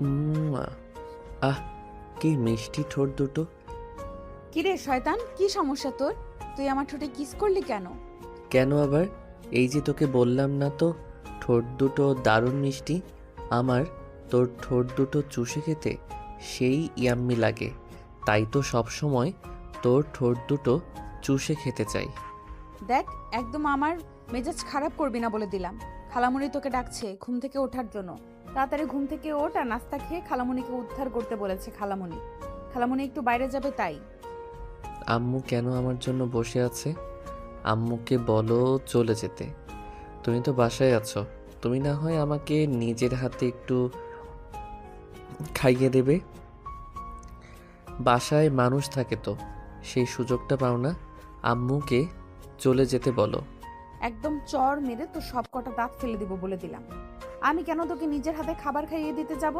উম্মা, আহ কি মিষ্টি ঠোঁট দুটো। কিরে শয়তান, কি সমস্যা তোর? তুই আমার ঠোঁটে কিস করলি কেন? কেন আবার? এই যে তোকে বললাম না তো, ঠোঁট দুটো দারুণ মিষ্টি। আমার তোর ঠোঁট দুটো চুষে খেতে সেই ইয়াম্মি লাগে, তাই তো সব সময় তোর ঠোঁট দুটো চুষে খেতে চাই। দেখ, একদম আমার মেজাজ খারাপ করবি না বলে দিলাম। খালামুনি তোকে ডাকছে ঘুম থেকে ওঠার জন্য। তাড়াতাড়ি ঘুম থেকে ওঠ আর নাস্তা খেয়ে খালামুনিকে উদ্ধার করতে বলেছে খালামুনি। খালামুনি একটু বাইরে যাবে তাই। আম্মু কেন আমার জন্য বসে আছে? আম্মুকে বলো চলে যেতে। তুমি তো বাসায় আছো, তুমি না হয় আমাকে নিজের হাতে একটু খাইয়ে দেবে। বাসায় মানুষ থাকে তো সেই সুযোগটা পাও না। আম্মুকে চলে যেতে বলো। একদম চর মেরে তো সব কটা দাঁত ফেলে দিব বলে দিলাম। আমি কেন তোকে নিজের হাতে খাবার খাইয়ে দিতে যাব?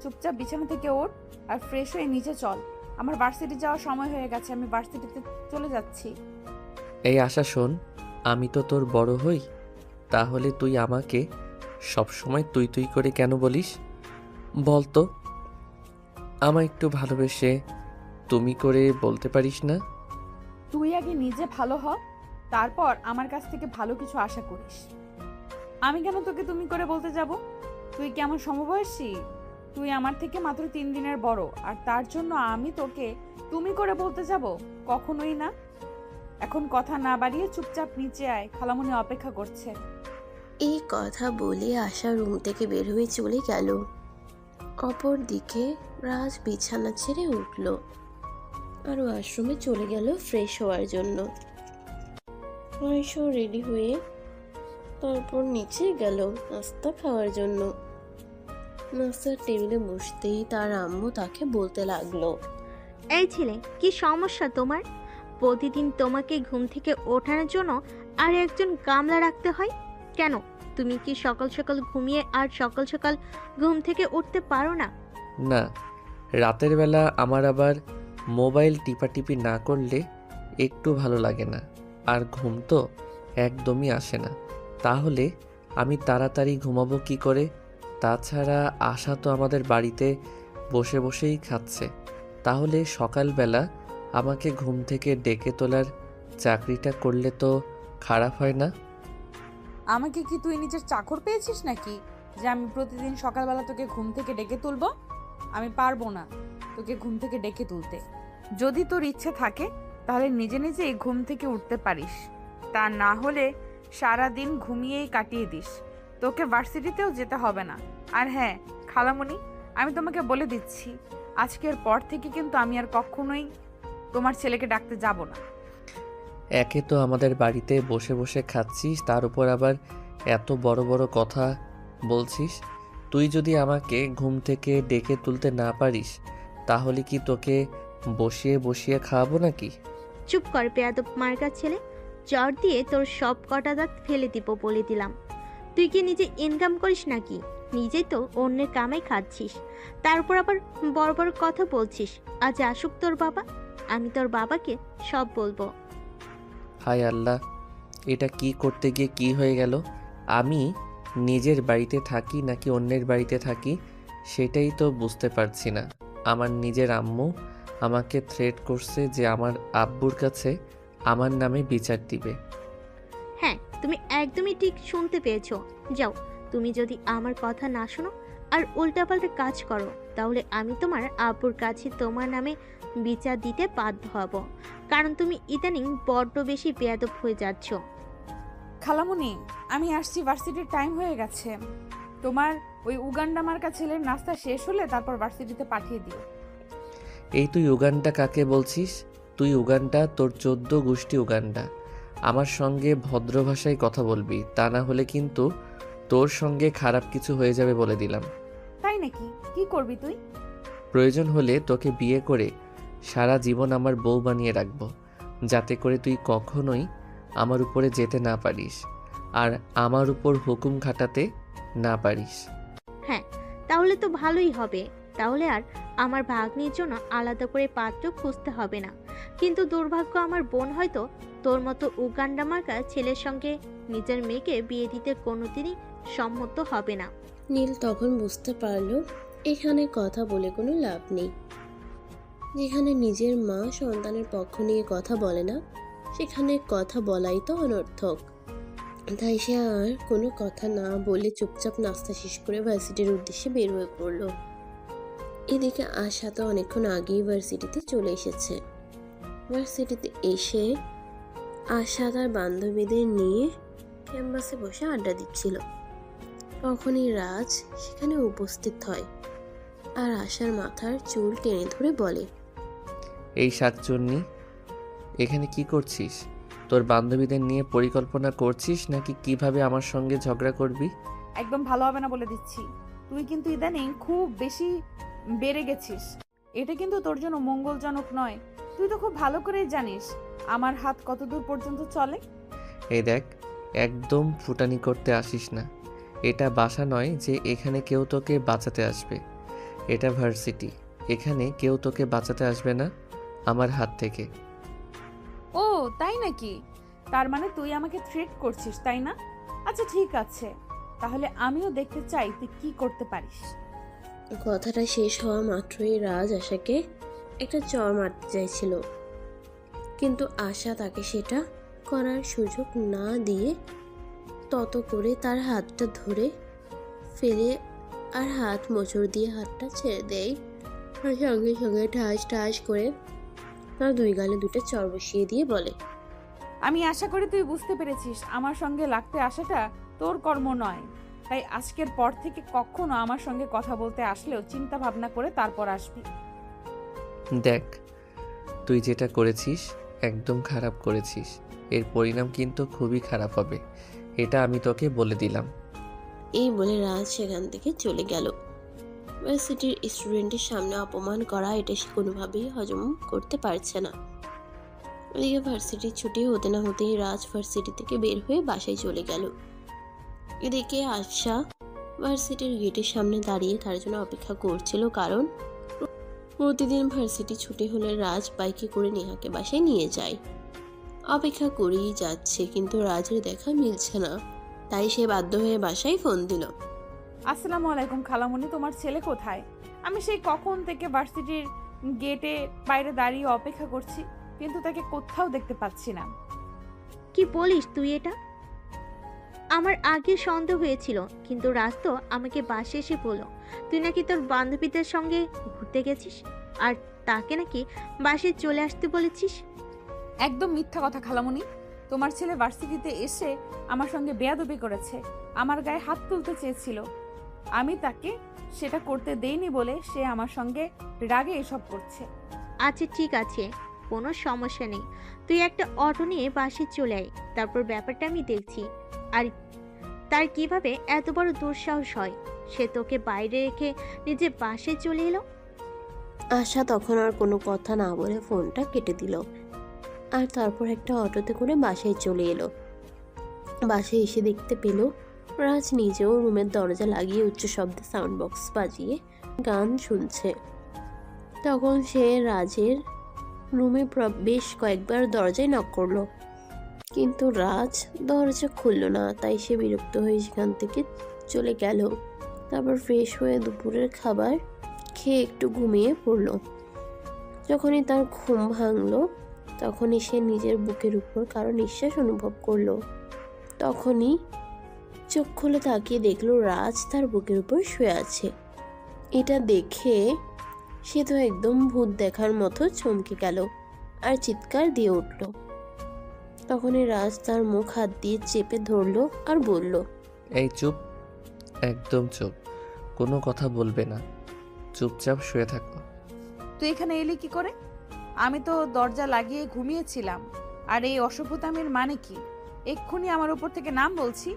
চুপচাপ বিছানা থেকে ওঠ আর ফ্রেশ হয়ে নিচে চল। আমার ভার্সিটি যাওয়ার সময় হয়ে গেছে, আমি ভার্সিটিতে চলে যাচ্ছি। এই আশা শোন, আমি তো তোর বড় হই, তাহলে তুই আমাকে সবসময় তুই তুই করে কেন বলিস বল তো? আমায় একটু ভালোবেসে তুমি করে বলতে পারিস না? তুই আগে নিজে ভালো হ, তারপর আমার কাছ থেকে ভালো কিছু আশা করিস। আমি কেন তোকে তুমি করে বলতে যাব? তুই কি আমার সমবয়সী? তুই আমার থেকে মাত্র 3 দিনের বড়, আর তার জন্য আমি তোকে তুমি করে বলতে যাব? কখনোই না। এখন কথা না বাড়িয়ে চুপচাপ নিচে আয়, খালামুনি অপেক্ষা করছে। এই কথা বলে আশা রুম থেকে বের হয়ে চলে গেল। অপর দিকে রাজ বিছানা ছেড়ে উঠল আর ওয়াশরুমে চলে গেল ফ্রেশ হওয়ার জন্য। আয়শা রেডি হয়ে তারপর নিচে গেল নাস্তা খাওয়ার জন্য। নাস্তার টেবিলে বসতেই তার আম্মু তাকে বলতে লাগলো, এই ছেলে, কি সমস্যা তোমার? প্রতিদিন তোমাকে ঘুম থেকে ওঠানোর জন্য আর একজন গামলা রাখতে হয় কেন? তুমি কি সকাল সকাল ঘুমিয়ে আর সকাল সকাল ঘুম থেকে উঠতে পারো না? না, রাতের বেলা আমার আবার মোবাইল টিপাটিপি না করলে একটু ভালো লাগে না, আর ঘুম তো একদমই আসে না। তাহলে আমি তাড়াতাড়ি ঘুমাবো কি করে? তাছাড়া আশা তো আমাদের বাড়িতে বসে বসেই খাচ্ছে, তাহলে সকালবেলা আমাকে ঘুম থেকে ডেকে তোলার চাকরিটা করলে তো খারাপ হয় না? আমাকে কি তুই নিজের চাকর পেয়েছিস নাকি, যে আমি প্রতিদিন সকালবেলা তোকে ঘুম থেকে ডেকে তুলবো? আমি পারবো না তোকে ঘুম থেকে ডেকে তুলতে। যদি তোর ইচ্ছে থাকে তাহলে নিজে নিজে এই ঘুম থেকে উঠতে পারিস, তা না হলে সারা দিন ঘুমিয়েই কাটিয়ে দিস। তোকে ভার্সিটিতেও যেতে হবে না। আর হ্যাঁ খালামণি, আমি তোমাকে বলে দিচ্ছি, আজকের পর থেকে কিন্তু আমি আর কখনোই তোমার ছেলেকে ডাকতে যাব না। একে তো আমাদের বাড়িতে বসে বসে খাচ্ছিস, তার উপর আবার এত বড় বড় কথা বলছিস। তুই যদি আমাকে ঘুম থেকে ডেকে তুলতে না পারিস, তাহলে কি তোকে বসিয়ে বসিয়ে খাওয়াবো নাকি? চুপ কর বেয়াদব মার্কা ছেলে, চর দিয়ে তোর সব কটা দাঁত ফেলে দিব বলে দিলাম। তুই কি নিজে ইনকাম করিস নাকি? নিজেই তো অন্যের কামাই খাচ্ছিস, তারপর আবার বড় বড় কথা বলছিস। আজ আসুক তোর বাবা, আমি তোর বাবাকে সব বলবো। হায় আল্লাহ, এটা কি করতে গিয়ে কি হয়ে গেল? আমি নিজের বাড়িতে থাকি নাকি অন্যের বাড়িতে থাকি সেটাই তো বুঝতে পারছি না। আমার নিজের আম্মু আমাকে থ্রেট করছে যে আমার আব্বুর কাছে আমার নামে বিচার দিবে। হ্যাঁ, তুমি একদমই ঠিক শুনতে পেয়েছো। যাও, তুমি যদি আমার কথা না শোনো আর উল্টাপাল্টা কাজ করো, তাহলে আমি তোমার আব্বুর কাছে তোমার নামে বিচার দিতে বাধ্য হব। কারণ তুমি ইদানিং বড্ড বেশি বেয়াদব হয়ে যাচ্ছ। খালামুনি, আমি আসছি, ভার্সিটির টাইম হয়ে গেছে। তোমার ওই উগান্ডা মার্কা ছেলের নাস্তা শেষ হলে তারপর ভার্সিটিতে পাঠিয়ে দিও। এই তুই উগান্ডা কাকে বলছিস? তুই উগান্ডা, তোর 14 গোষ্ঠী উগান্ডা। আমার সঙ্গে ভদ্র ভাষায় কথা বলবি, তা না হলে কিন্তু তোর সঙ্গে খারাপ কিছু হয়ে যাবে বলে দিলাম। তাই নাকি? কি করবি তুই? প্রয়োজন হলে তোকে বিয়ে করে সারা জীবন আমার বউ বানিয়ে রাখবো, যাতে করে তুই কখনোই আমার উপরে যেতে না পারিস আর আমার উপর হুকুম খাটাতে না পারিস। হ্যাঁ, তাহলে তো ভালোই হবে। তাহলে আর আমার ভাগ্নির জন্য আলাদা করে পাত্র খুঁজতে হবে না। কিন্তু দুর্ভাগ্য, আমার বোন হয়তো তোর মতো উগান্ডা মার্কা ছেলের সঙ্গে নিজের মেয়েকে বিয়ে দিতে কোনোদিনই সম্মত হবে না। নীল তখন বুঝতে পারল এখানে কথা বলে কোনো লাভ নেই। যেখানে নিজের মা সন্তানের পক্ষ নিয়ে কথা বলে না, সেখানে কথা বলাই তো অনর্থক। তাই সে আর কোনো কথা না বলে চুপচাপ নাস্তা শেষ করে ভার্সিটির উদ্দেশ্যে বের হয়ে পড়ল। এদিকে আশা তো অনেকক্ষণ আগেই ভার্সিটিতে চলে এসেছে। ভার্সিটিতে এসে আশা তার বান্ধবীদের নিয়ে ক্যাম্পাসে বসে আড্ডা দিচ্ছিল। তখনই রাজ সেখানে উপস্থিত হয় আর আশার মাথার চুল টেনে ধরে বলে, এই শাকচুন্নি, এখানে কি করছিস? তোর বান্ধবীদের নিয়ে পরিকল্পনা করছিস নাকি কিভাবে আমার সঙ্গে ঝগড়া করবি? একদম ভালো হবে না বলে দিচ্ছি। তুই কিন্তু ইদানিং খুব বেশি বেড়ে গেছিস। এটা কিন্তু তোর জন্য মঙ্গলজনক নয়। তুই তো খুব ভালো করেই জানিস আমার হাত কত দূর পর্যন্ত চলে। এই দেখ, একদম ফুটানি করতে আসিস না। এটা বাসা নয় যে এখানে কেউ তোকে বাঁচাতে আসবে। এটা ভার্সিটি, এখানে কেউ তোকে বাঁচাতে আসবে না আমার হাত থেকে। ও তাই নাকি? তার মানে তুই আমাকে থ্রেট করছিস, তাই না? আচ্ছা ঠিক আছে, তাহলে আমিও দেখতে চাই তুই কি করতে পারিস। কথাটা শেষ হওয়া মাত্রই রাজ আশাকে একটা চড় মারতে চাইছিল, কিন্তু আশা তাকে সেটা করার সুযোগ না দিয়ে তত করে তার হাতটা ধরে ফেলে আর হাত মোচড় দিয়ে হাতটা ছেড়ে দেয়। আর সঙ্গে সঙ্গে ঠাস ঠাস করে তার দুই গালে দুটো চড় বসিয়ে দিয়ে বলে, আমি আশা করি তুই বুঝতে পেরেছিস আমার সঙ্গে লাগতে আসাটা তোর কর্ম নয়। তাই আজকের পর থেকে কখনো আমার সঙ্গে কথা বলতে আসলেও চিন্তা ভাবনা করে তারপর আসবি। দেখ, তুই যেটা করেছিস একদম খারাপ করেছিস। এর পরিণাম কিন্তু খুবই খারাপ হবে, এটা আমি তোকে বলে দিলাম। এই বলে রাজ সেখান থেকে চলে গেল। ভার্সিটির স্টুডেন্টের সামনে অপমান করা এটা সে কোনোভাবেই হজম করতে পারছে না। ওদিকে ভার্সিটির ছুটি হতে না হতেই রাজ ভার্সিটি থেকে বের হয়ে বাসায় চলে গেল। এদিকে আশা ভার্সিটির গেটের সামনে দাঁড়িয়ে তার জন্য অপেক্ষা করছিল, কারণ প্রতিদিন ভার্সিটি ছুটি হলে রাজ বাইকে করে নেহাকে বাসায় নিয়ে যায়। অপেক্ষা করেই যাচ্ছে, কিন্তু রাজের দেখা মিলছে না। তাই সে বাধ্য হয়ে বাসায় ফোন দিল। আসসালামু আলাইকুম খালামণি, তোমার ছেলে কোথায়? আমি সেই কখন থেকে ভার্সিটির গেটে বাইরে দাঁড়িয়ে অপেক্ষা করছি, কিন্তু তাকে কোথাও দেখতে পাচ্ছি না। কি বলিস তুই এটা? আমার আগে সন্দেহ হয়েছিল, কিন্তু রাজ তো আমাকে বাসে এসে বলল তুই নাকি তোর বান্ধবীদের সঙ্গে ঘুরতে গেছিস আর তাকে নাকি বাসে চলে আসতে বলেছিস। একদম মিথ্যা কথা খালামণি। তোমার ছেলে ভার্সিটিতে এসে আমার সঙ্গে বেয়াদবি করেছে, আমার গায়ে হাত তুলতে চেয়েছিল। আমি তাকে সেটা করতে দেইনি বলে সে আমার সঙ্গে রাগে এসব করছে। আচ্ছা ঠিক আছে, কোনো সমস্যা নেই, তুই একটা অটো নিয়ে বাসে চলে আয়, তারপর ব্যাপারটা আমি দেখছি। আর তার কিভাবে এত বড় দুঃসাহস হয়, সে তোকে বাইরে রেখে নিজে বাসে চলে এলো? আশা তখন আর কোনো কথা না বলে ফোনটা কেটে দিল, আর তারপর একটা অটোতে করে বাসায় চলে এলো। বাসায় এসে দেখতে পেল রাজ নিজেও রুমের দরজা লাগিয়ে উচ্চ শব্দে সাউন্ড বক্স বাজিয়ে গান শুনছে। তখন সে রাজের রুমে বেশ কয়েকবার দরজায় নক করলো, কিন্তু রাজ দরজা খুলল না। তাই সে বিরক্ত হয়ে সেখান থেকে চলে গেল। তারপর ফ্রেশ হয়ে দুপুরের খাবার খেয়ে একটু ঘুমিয়ে পড়ল। যখনই তার ঘুম ভাঙলো, তখনই সে নিজের বুকের উপর কারো নিঃশ্বাস অনুভব করলো। তখনই চোখ খুলে তাকিয়ে দেখলো রাজ তার বুকের উপর শুয়ে আছে। এটা দেখে সে তো একদম ভূত দেখার মতো চমকে গেল আর চিৎকার দিয়ে উঠল। তখনই রাজ তার মুখ হাত দিয়ে চেপে ধরলো আর বলল, এই চুপ, একদম চুপ, কোনো কথা বলবে না, চুপচাপ শুয়ে থাকো। তুই এখানে এলি কি করে? আমি তো দরজা লাগিয়ে ঘুমিয়েছিলাম। আর এই অসভ্যতামির মানে কি? এক্ষুনি আমার উপর থেকে নাম বলছি।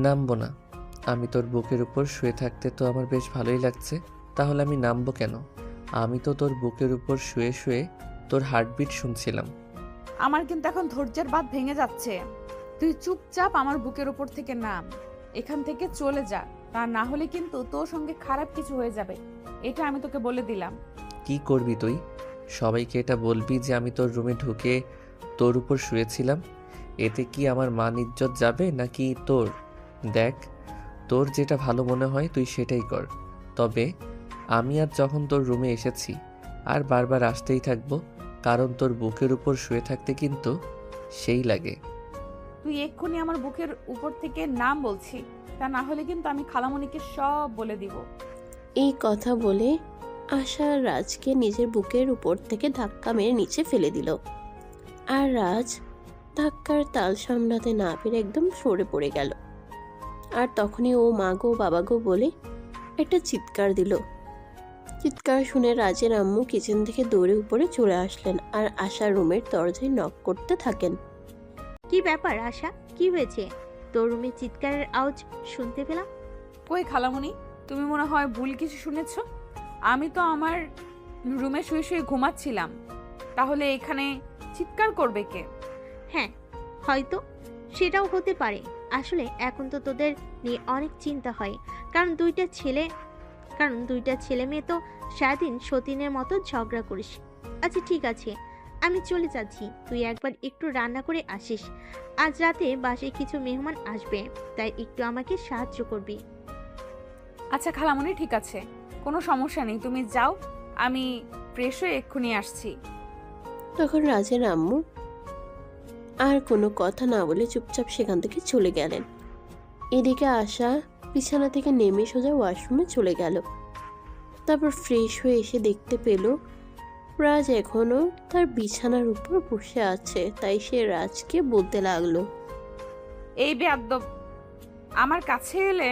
নামবো না? আমি তোর বুকের উপর শুয়ে থাকতে তো আমার বেশ ভালোই লাগছে, তাহলে আমি নামবো কেন? আমি তো তোর বুকের উপর শুয়ে শুয়ে তোর হার্টবিট শুনছিলাম। আমার কিন্তু এখন ধৈর্যের বাঁধ ভেঙে যাচ্ছে। তুই চুপচাপ আমার বুকের উপর থেকে নাম, এখান থেকে চলে যা, তা না হলে কিন্তু তোর সঙ্গে খারাপ কিছু হয়ে যাবে। এটা আমি তোকে বলে দিলাম। কি করবি তুই? সবাইকে এটা বলবি যে আমি তোর রুমে ঢুকে তোর উপর শুয়েছিলাম? এতে কি আমার মান ইজ্জত যাবে নাকি তোর? দেখ, তোর যেটা ভালো মনে হয় তুই সেটাই কর, তবে আমি আর যখন তোর রুমে এসেছি আর বারবার আসতেই থাকবো, কারণ তোর বুকের উপর শুয়ে থাকতে কিন্তু সেই লাগে। তুই এক্ষুনি আমার বুকের উপর থেকে নাম বলছি, তা না হলে কিন্তু আমি খালামণিকে সব বলে দিব। এই কথা বলে আশা রাজকে নিজের বুকের উপর থেকে ধাক্কা মেরে নিচে ফেলে দিল। আর রাজ ধাক্কার তাল সামলাতে না পেরে একদম সরে পড়ে গেল। আর তখনই ও মা গো বাবা গো বলে একটা চিৎকার দিল। চিৎকার শুনে রাজের আম্মু কিচেন থেকে দৌড়ে উপরে চলে আসলেন আর আশার রুমের দরজায় নক করতে থাকেন। কি ব্যাপার আশা, কি হয়েছে? তোর রুমে চিৎকারের আওয়াজ শুনতে পেলাম। কই খালামণি, তুমি মনে হয় ভুল কিছু শুনেছ। আমি তো আমার রুমে শুয়ে শুয়ে ঘুমাচ্ছিলাম, তাহলে এখানে চিৎকার করবে কে? হ্যাঁ, হয়তো সেটাও হতে পারে। আসলে এখন তো তোদের নিয়ে অনেক চিন্তা হয়, কারণ দুইটা ছেলে মেয়ে তো সারাদিন সতীনের মতো ঝগড়া করিস। আচ্ছা ঠিক আছে, আমি চলে যাচ্ছি, তুই একবার একটু রান্না করে আসিস। আজ রাতে বাসায় কিছু মেহমান আসবে, তাই একটু আমাকে সাহায্য করবি। আচ্ছা খালামণি, ঠিক আছে, কোনো সমস্যা নেই, তুমি যাও, আমি ফ্রেশ হয়ে এক্ষুনি আসছি। তখন রাজের আম্মু আর কোনো কথা না বলে চুপচাপ সেখান থেকে চলে গেলেন। এদিকে আশা বিছানা থেকে নেমে সোজা ওয়াশরুমে চলে গেল। তারপর ফ্রেশ হয়ে এসে দেখতে পেল রাজ এখনো তার বিছানার উপর বসে আছে। তাই সে রাজকে বলতে লাগলো, এই বেয়াদ্দব, আমার কাছে এলে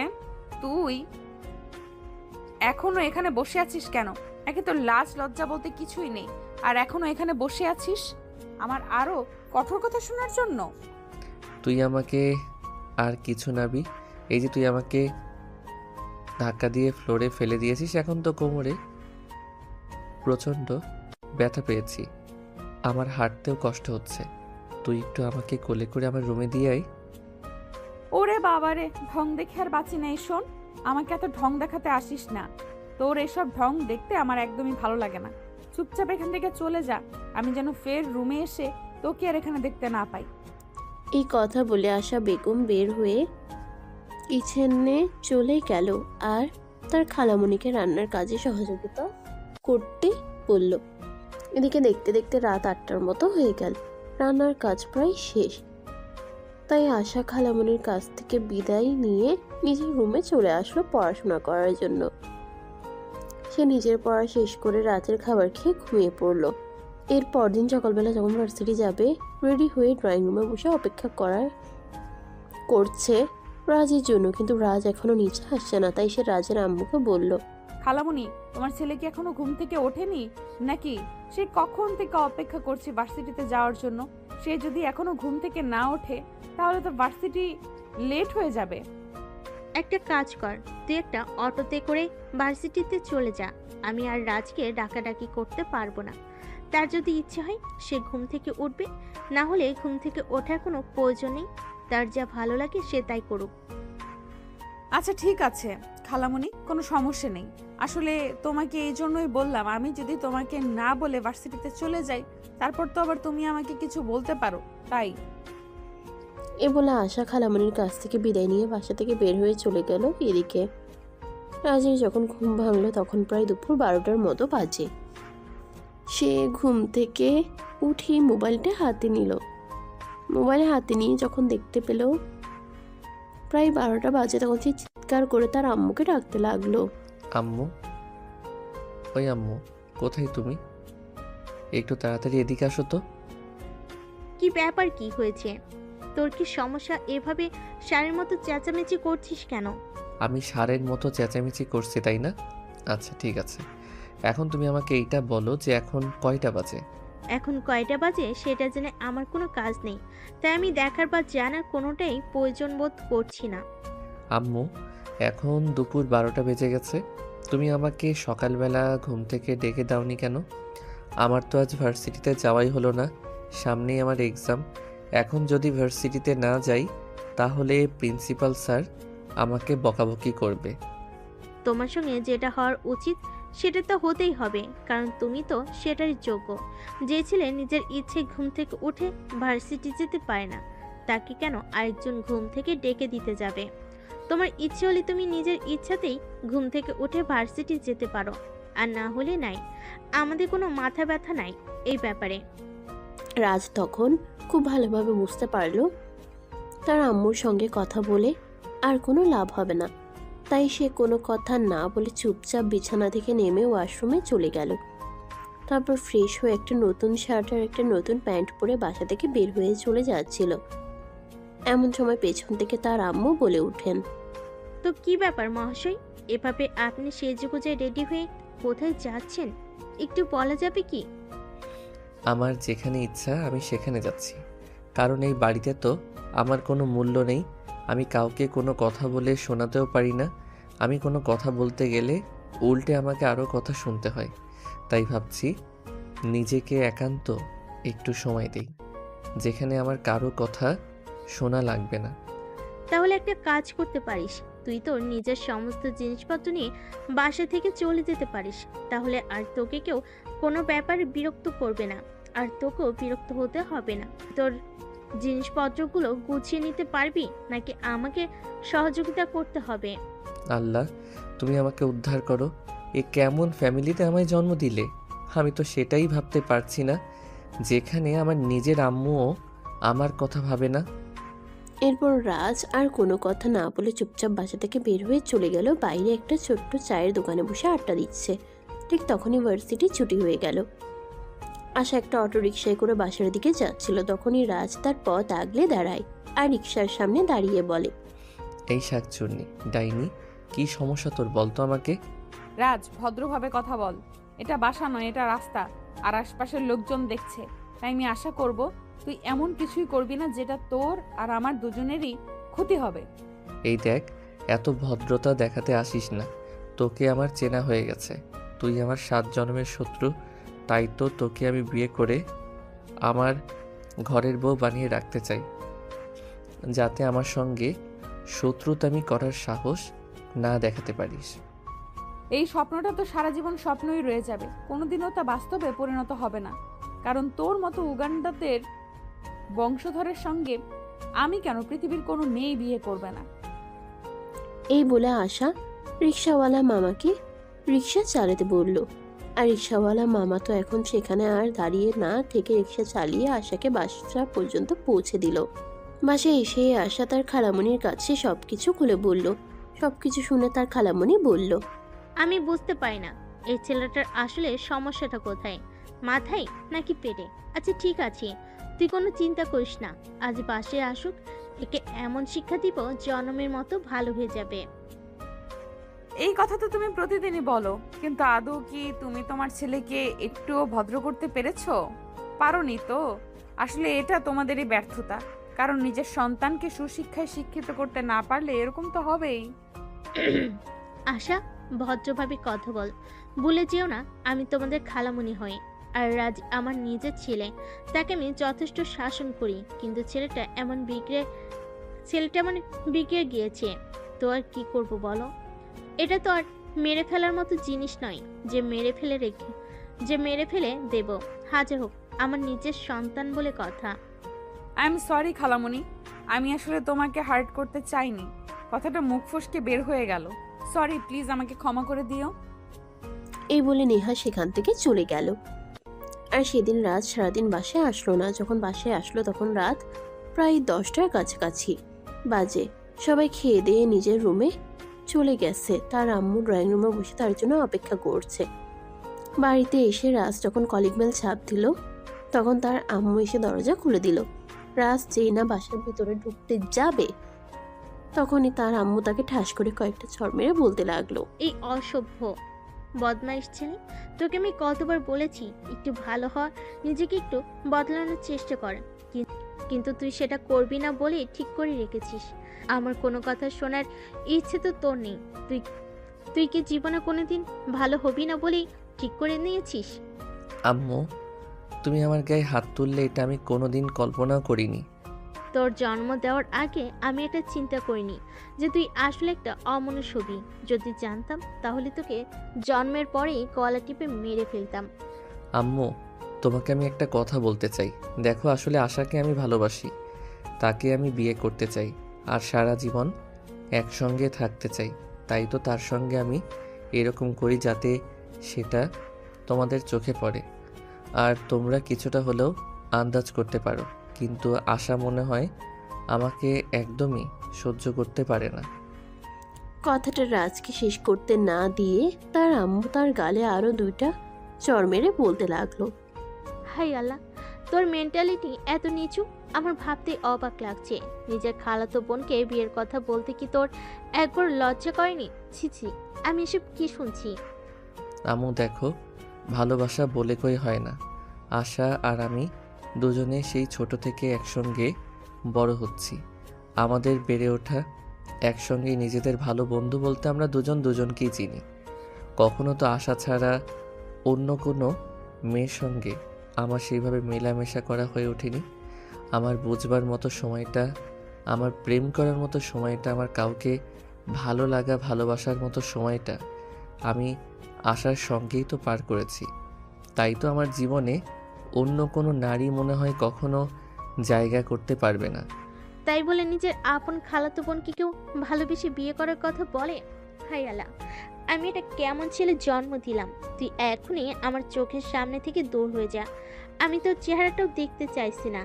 তুই এখনো এখানে বসে আছিস কেন? একে তোর লাজ লজ্জা বলতে কিছুই নেই, আর এখনো এখানে বসে আছিস আমার আরো কঠোর কথা শোনার জন্য? তুই আমাকে আর কিছু নাবি, এই যে তুই আমাকে ধাক্কা দিয়ে ফ্লোরে ফেলে দিয়েছিস, এখন তো কোমরে প্রচণ্ড ব্যথা পেয়েছি, আমার হাঁটতেও কষ্ট হচ্ছে। তুই একটু আমাকে কোলে করে আমার রুমে দিয়ে আয়। ওরে বাবারে, ঢং দেখে আর বাঁচি নাই। শোন, আমাকে এত ঢং দেখাতে আসিস না, তোর এসব ঢং দেখতে আমার একদমই ভালো লাগে না। চুপচাপ এখান থেকে চলে যা, আমি যেন ফের রুমে এসে তোকে আর এখানে দেখতে না পাই। এই কথা বলে আশা বেগম বের হয়ে কিচেনে চলে গেল আর তার খালামণিকে রান্নার কাজে সহযোগিতা করতে বলল। এদিকে দেখতে দেখতে রাত 8টার মতো হয়ে গেল। রান্নার কাজ প্রায় শেষ, তাই আশা খালামণির কাছ থেকে বিদায় নিয়ে নিজের রুমে চলে আসলো পড়াশোনা করার জন্য। সে নিজের পড়া শেষ করে রাতের খাবার খেয়ে ঘুমিয়ে পড়ল। এর পরদিন সকালবেলা যখন ভার্সিটি যাবে, রেডি হয়ে ড্রয়িং রুমে বসে অপেক্ষা করছে রাজের জন্য, কিন্তু রাজ এখনো নিচে আসছে না। তাই সে রাজের আম্মুকে বলল, খালামণি, তোমার ছেলে কি এখনো ঘুম থেকে ওঠেনি নাকি? সে কখন থেকে অপেক্ষা করছে ভার্সিটিতে যাওয়ার জন্য। সে যদি এখনো ঘুম থেকে না ওঠে তাহলে তো ভার্সিটি লেট হয়ে যাবে। একটা কাজ কর, তুই একটা অটোতে করে ভার্সিটিতে চলে যা। আমি আর রাজকে ডাকাডাকি করতে পারবো না। তার যদি ইচ্ছে হয় সে ঘুম থেকে উঠবে, না হলে ঘুম থেকে ওঠার কোনো প্রয়োজন নেই। তার যা ভালো লাগে সে তাই করুক। আচ্ছা ঠিক আছে খালামণি, কোনো সমস্যা নেই। আসলে তোমাকে এই জন্যই বললাম, আমি যদি তোমাকে না বলে ভার্সিটিতে চলে যাই তারপর তো আবার তুমি আমাকে কিছু বলতে পারো, তাই। এ বলে আশা খালামণির কাছ থেকে বিদায় নিয়ে বাসা থেকে বের হয়ে চলে গেল। এদিকে রাজের যখন ঘুম ভাঙলো তখন প্রায় দুপুর 12টার মতো বাজে। সে ঘুম থেকে উঠেই মোবাইলটা হাতে নিল। মোবাইল হাতে নিয়ে যখন দেখতে পেল প্রায় 12টা বাজে, তখন সে চিৎকার করে তার আম্মুকে ডাকতে লাগলো, আম্মু, ওই আম্মু, কোথায় তুমি? একটু তাড়াতাড়ি এদিকে আসো তো। কি ব্যাপার, কি হয়েছে? তোর কি সমস্যা? এভাবে সারের মতো চেঁচামেচি করছিস কেন? আমি ষাঁড়ের মতো চেঁচামেচি করছি তাই না? আচ্ছা ঠিক আছে, এখন তুমি আমাকে এইটা বলো যে এখন কয়টা বাজে? এখন কয়টা বাজে সেটা জেনে আমার কোনো কাজ নেই, তাই আমি দেখার বা জানার কোনোটাই প্রয়োজন বোধ করছি না। আম্মু, এখন দুপুর 12টা বেজে গেছে, তুমি আমাকে সকালবেলা ঘুম থেকে ডেকে দাওনি কেন? আমার তো আজ ভার্সিটিতে যাওয়াই হলো না, সামনেই আমার এক্সাম। এখন যদি ভার্সিটিতে না যাই তাহলে প্রিন্সিপাল স্যার আমাকে বকাবকি করবে। তোমার সঙ্গে যেটা হওয়ার উচিত সেটা তো হতেই হবে, কারণ তুমি তো সেটারই যোগ্য। যে ছেলে নিজের ইচ্ছে ঘুম থেকে উঠে ভার্সিটি যেতে পারে না, তাকে কেন আরেকজন ঘুম থেকে ডেকে দিতে যাবে? তোমার ইচ্ছে হলে তুমি নিজের ইচ্ছাতেই ঘুম থেকে উঠে ভার্সিটি যেতে পারো, আর না হলে নাই। আমাদের কোনো মাথা ব্যথা নাই এই ব্যাপারে। রাজ তখন খুব ভালোভাবে বুঝতে পারলো তার আম্মুর সঙ্গে কথা বলে আর কোনো লাভ হবে না, তাই সে কোনো কথা না বলে চুপচাপ বিছানা থেকে নেমে ওয়াশরুমে চলে গেল। তারপর ফ্রেশ হয়ে একটা নতুন শার্ট আর একটা নতুন প্যান্ট পরে বাসা থেকে বের হয়ে চলে যাচ্ছিল। এমন সময় পেছন থেকে তার আম্মু বলে ওঠেন, তো কি ব্যাপার মহাশয়, এভাবে আপনি সেজেগুজে রেডি হয়ে কোথায় যাচ্ছেন একটু বলা যাবে কি? আমার যেখানে ইচ্ছা আমি সেখানে যাচ্ছি, কারণ এই বাড়িতে তো আমার কোনো মূল্য নেই। আমি কাউকে কোনো কথা বলে শোনাতেও পারি না। আমি কোনো কথা বলতে গেলে উল্টে আমাকে আরও কথা শুনতে হয়। তাই ভাবছি নিজেকে একান্ত একটু সময় দেই, যেখানে আমার কারো কথা শোনা লাগবে না। তাহলে একটা কাজ করতে পারিস, তুই তোর নিজের সমস্ত জিনিসপত্র নিয়ে বাসা থেকে চলে যেতে পারিস। তাহলে আর তোকে কেউ কোনো ব্যাপারে বিরক্ত করবে না, আর তোকেও বিরক্ত হতে হবে না। তোর জিনিসপত্রগুলো গুছিয়ে নিতে পারবি নাকি আমাকে সহযোগিতা করতে হবে? আল্লাহ, তুমি আমাকে উদ্ধার করো। এ কেমন ফ্যামিলিতে আমায় জন্ম দিলে? আমি তো সেটাই ভাবতে পারছি না, যেখানে আমার নিজের আম্মুও আমার কথা ভাবে না। এরপর রাজ আর কোনো কথা না বলে চুপচাপ বাসা থেকে বের হয়ে চলে গেল। বাইরে একটা ছোট্ট চায়ের দোকানে বসে আড্ডা দিচ্ছে। ঠিক তখনই ভার্সিটি ছুটি হয়ে গেল। আশা একটা অটো রিকশায় করে বাসার দিকে যাচ্ছিল। তখনই রাজ তার পথ আগলে দাঁড়ায় আর রিকশার সামনে দাঁড়িয়ে বলে, এই শাকচুন্নি ডাইনি, কি সমস্যা তোর বলতো আমাকে? রাজ, ভদ্রভাবে কথা বল। এটা বাসা নয়, এটা রাস্তা, আর আশপাশের লোকজন দেখছে। তাই আমি আশা করব তুই এমন কিছুই করবি না যেটা তোর আর আমার দুজনেরই ক্ষতি হবে। এই দেখ, এত ভদ্রতা দেখাতে আসিস না। তোকে আমার চেনা হয়ে গেছে। তুই আমার 7 জন্মের শত্রু। তাই তো তোকে আমি বিয়ে করে আমার ঘরের বউ বানিয়ে রাখতে চাই, যাতে আমার সঙ্গে শত্রুতামি করার সাহস না দেখাতে পারিস। এই স্বপ্নটা তো সারা জীবন স্বপ্নই রয়ে যাবে, কোনোদিনও তা বাস্তবে পরিণত হবে না। কারণ তোর মতো উগান্ডাদের বংশধরের সঙ্গে আমি কেন, পৃথিবীর কোনো মেয়ে বিয়ে করবে না। এই বলে আশা রিকশাওয়ালা মামাকে রিকশা চালাতে বলল। আর রিকশাওয়ালা মামা তো এখন সেখানে আর দাঁড়িয়ে না থেকে রিকশা চালিয়ে আশাকে বাসা পর্যন্ত পৌঁছে দিল। বাসায় এসে আশা তার খালামণির কাছে সবকিছু খুলে বলল। সবকিছু শুনে তার খালামণি বলল, আমি বুঝতে পারি না এই ছেলেটার আসলে সমস্যাটা কোথায়, মাথায় নাকি পেটে? আচ্ছা ঠিক আছে, তুই কোনো চিন্তা করিস না, আজ বাসে আসুক, একে এমন শিক্ষা দিব জনমের মতো ভালো হয়ে যাবে। এই কথা তো তুমি প্রতিদিনই বলো, কিন্তু আদৌ কি তুমি তোমার ছেলেকে একটুও ভদ্র করতে পেরেছো? পারোনি তো। আসলে এটা তোমাদেরই ব্যর্থতা, কারণ নিজের সন্তানকে সুশিক্ষায় শিক্ষিত করতে না পারলে এরকম তো হবেই। আশা, ভদ্রভাবে কথা বল, ভুলে যেও না আমি তোমাদের খালামণি হই। আর রাজ আমার নিজের ছেলে, তাকে আমি যথেষ্ট শাসন করি, কিন্তু ছেলেটা এমন বিগড়ে গিয়েছে, তো আর কি করব বলো? এটা তো আর মেরে ফেলার মতো জিনিস নয় যে মেরে ফেলে দেব। হাজার হোক আমার নিজের সন্তান বলে কথা। আই এম সরি খালামণি, আমি আসলে তোমাকে হার্ট করতে চাইনি, কথাটা মুখ ফসকে বের হয়ে গেল। সরি, প্লিজ আমাকে ক্ষমা করে দিও। এই বলে নেহা সেখান থেকে চলে গেল। আর সেদিন রাত সারাদিন বাসায় আসলো না। যখন বাসায় আসলো তখন রাত প্রায় 10টার কাছাকাছি বাজে। সবাই খেয়ে দিয়ে নিজের রুমে চলে গেছে। তার আম্মু ড্রয়িং রুমে বসে তার জন্য অপেক্ষা করছে। বাড়িতে এসে রাজ যখন কলিং বেল চাপ দিল তখন তার আম্মু এসে দরজা খুলে দিল। রাজ যেই না বাসার ভিতরে ঢুকতে যাবে তখনই তার আম্মু তাকে ঠাস করে কয়েকটা চড় মেরে বলতে লাগলো, এই অসভ্য বদমাইশ ছেলে, তোকে আমি কতবার বলেছি একটু ভালো হ, নিজেকে একটু বদলানোর চেষ্টা কর, কিন্তু তুই সেটা করবি না বলে ঠিক করে রেখেছিস। আমার কোনো কথা শোনার ইচ্ছে তো তোর নেই। তুই কি জীবনে কোনোদিন ভালো হবি না বলেই ঠিক করে নিয়েছিস? আম্মু, তুমি আমার গায়ে হাত তুললে এটা আমি কোনোদিন কল্পনাও করিনি। তোর জন্ম দেওয়ার আগে আমি এটা চিন্তা করিনি যে তুই আসলে একটা অমনুষ হবি। যদি জানতাম তাহলে তোকে জন্মের পরেই গলা টিপে মেরে ফেলতাম। আম্মু, তোমাকে আমি একটা কথা বলতে চাই। দেখো, আসলে আশাকে আমি ভালোবাসি, তাকে আমি বিয়ে করতে চাই, আর সারা জীবন একসঙ্গে থাকতে চাই, তাই তো তার সঙ্গে আমি এরকম করি যাতে সেটা তোমাদের চোখে পড়ে আর তোমরা কিছুটা হলেও আন্দাজ করতে পারো। কিন্তু আশা মনে হয় আমাকে একদমই সহ্য করতে পারে না। কথাটা রাজকে শেষ করতে না দিয়ে তার আম্মু তার গালে আরো 2টা চড় মেরে বলতে লাগলো। হাই আল্লাহ, তোর মেন্টালিটি এত নিচু, আমার ভাবতে অবাক লাগছে। নিজের খালাতো বোনকে বিয়ের কথা বলতে কি তোর একবার লজ্জা করেনি? ছি ছি, আমি এসব কি শুনছি? আম্মু দেখো, ভালোবাসা বলে কই হয় না। আশা আর আমি দুজনে সেই ছোট থেকে একসঙ্গে বড় হচ্ছি। আমাদের বেড়ে ওঠা একসঙ্গেই। নিজেদের ভালো বন্ধু বলতে আমরা দুজন দুজনকেই চিনি। কখনো তো আশা ছাড়া অন্য কোনো মেয়ের সঙ্গে আমার সেইভাবে মেলামেশা করা হয়ে ওঠেনি। আমার বুঝবার মতো সময়টা, আমার প্রেম করার মতো সময়টা, আমার কাউকে ভালো লাগা ভালোবাসার মতো সময়টা আমি আশার সঙ্গেই তো পার করেছি। তাই তো আমার জীবনে অন্য কোনো নারী মনে হয় কখনো জায়গা করতে পারবে না। তাই বলে নিজের আপন খালাতো বোনকে কেউ ভালোবেসে বিয়ে করার কথা বলে? হাই আল্লাহ, আমি এটা কেমন ছেলে জন্ম দিলাম? তুই এখনই আমার চোখের সামনে থেকে দূর হয়ে যা, আমি তোর চেহারাটাও দেখতে চাইছি না।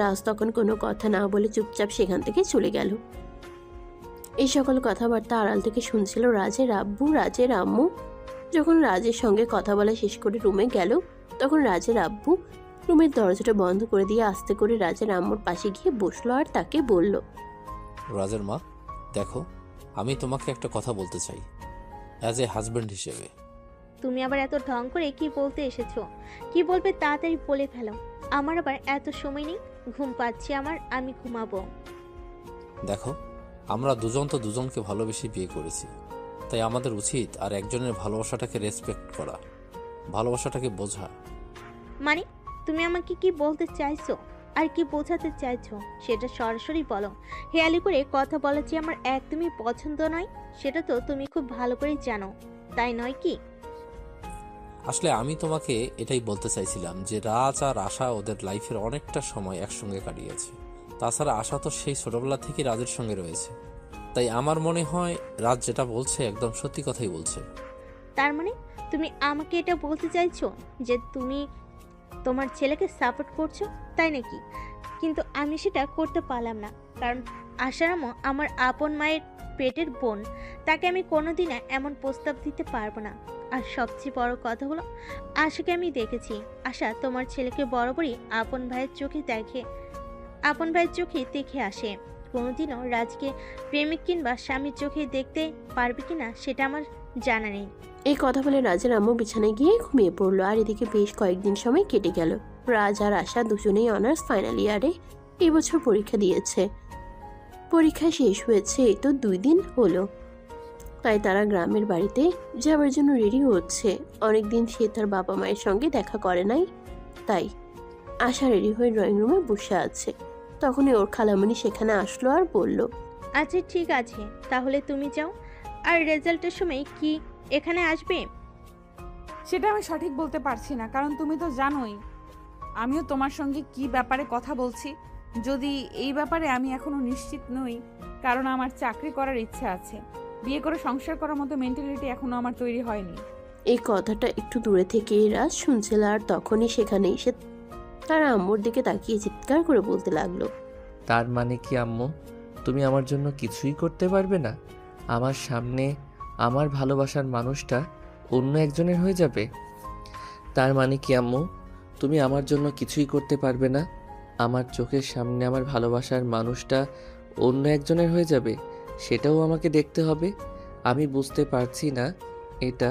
রাজ তখন কোনো কথা না বলে চুপচাপ সেখান থেকে চলে গেল। এই সকল কথাবার্তা আড়াল থেকে শুনছিল রাজের আব্বু, রাজের আম্মু। যখন রাজের সঙ্গে কথা বলা শেষ করে রুমে গেল, তখন রাজের আব্বু রুমের দরজাটা বন্ধ করে দিয়ে আস্তে করে রাজের আম্মুর পাশে গিয়ে বসলো আর তাকে বলল, রাজের মা, দেখো, আমি তোমাকে একটা কথা বলতে চাই অ্যাজ এ হাজব্যান্ড হিসেবে। তুমি আবার এত ঢং করে কি বলতে এসেছো? কি বলবে তাড়াতাড়ি বলে ফেলো, আমার আবার এত সময় নেই, ঘুম পাচ্ছে আমার, আমি ঘুমাবো। দেখো, আমরা দুজন তো দুজনকে ভালোবেসে বিয়ে করেছি, তাই আমাদের উচিত আর একজনের ভালোবাসাটাকে রেসপেক্ট করা, ভালোবাসাটাকে বোঝা। মানে তুমি আমাকে কি বলতে চাইছো আর কি বোঝাতে চাইছো সেটা সরাসরি বলো। হেয়ালি করে কথা বলা যে আমার একদমই পছন্দ নয়, সেটা তো তুমি খুব ভালো করে জানো, তাই নয় কি? আসলে আমি তোমাকে এটাই বলতে চাইছিলাম যে রাজ আর আশা ওদের লাইফের অনেকটা সময় একসঙ্গে কাটিয়েছে। তাছাড়া আশা তো সেই ছোটবেলা থেকে রাজের সঙ্গে রয়েছে, তাই আমার মনে হয় রাজ যেটা বলছে একদম সত্যি কথাই বলছে। তার মানে তুমি আমাকে এটা বলতে চাইছো যে তুমি তোমার ছেলেকে সাপোর্ট করছো, তাই নাকি? কিন্তু আমি সেটা করতে পারলাম না, কারণ আশারামও আমার আপন মায়ের পেটের বোন, তাকে আমি কোনোদিন এমন প্রস্তাব দিতে পারবো না। আর সবচেয়ে বড় কথা হলো, আশাকে আমি দেখেছি, আশা তোমার ছেলেকে বরাবরই আপন ভাইয়ের চোখে দেখে আসে। কোনোদিনও রাজকে প্রেমিক কিংবা স্বামীর চোখে দেখতে পারবে কিনা সেটা আমার জানা নেই। এই কথা বলে রাজের আম্মু বিছানায় গিয়ে ঘুমিয়ে পড়লো। আর এদিকে বেশ কয়েকদিন সময় কেটে গেল। রাজ আর আশা দুজনেই অনার্স ফাইনাল ইয়ারে এবছর পরীক্ষা দিয়েছে। পরীক্ষা শেষ হয়েছে এই তো 2 দিন হলো, তাই তারা গ্রামের বাড়িতে যাওয়ার জন্য রেডি হচ্ছে। অনেকদিন সে তার বাবা মায়ের সঙ্গে দেখা করে নাই, তাই আশা রেডি হয়ে ড্রয়িং রুমে বসে আছে। তখনই ওর খালামণি সেখানে আসলো আর বলল, আচ্ছা ঠিক আছে, তাহলে তুমি যাও। আর রেজাল্টের সময় কি এখানে আসবে? সেটা আমি সঠিক বলতে পারছি না, কারণ তুমি তো জানোই আমিও তোমার সঙ্গে কি ব্যাপারে কথা বলছি। যদি এই ব্যাপারে আমি এখনো নিশ্চিত নই, কারণ আমার চাকরি করার ইচ্ছা আছে। বিয়ে করে সংসার করার মতো মেন্টালিটি এখনো আমার তৈরি হয়নি। এই কথাটা একটু দূরে থেকে রাজ শুনছিল আর তখনই সেখানে এসে তার আম্মুর দিকে তাকিয়ে চিৎকার করে বলতে লাগলো, তার মানে কি আম্মু, তুমি আমার জন্য কিছুই করতে পারবে না? আমার সামনে আমার ভালোবাসার মানুষটা অন্য একজনের হয়ে যাবে? তার মানে কি আম্মু, তুমি আমার জন্য কিছুই করতে পারবে না? আমার চোখের সামনে আমার ভালোবাসার মানুষটা অন্য একজনের হয়ে যাবে, সেটাও আমাকে দেখতে হবে? আমি বুঝতে পারছি না এটা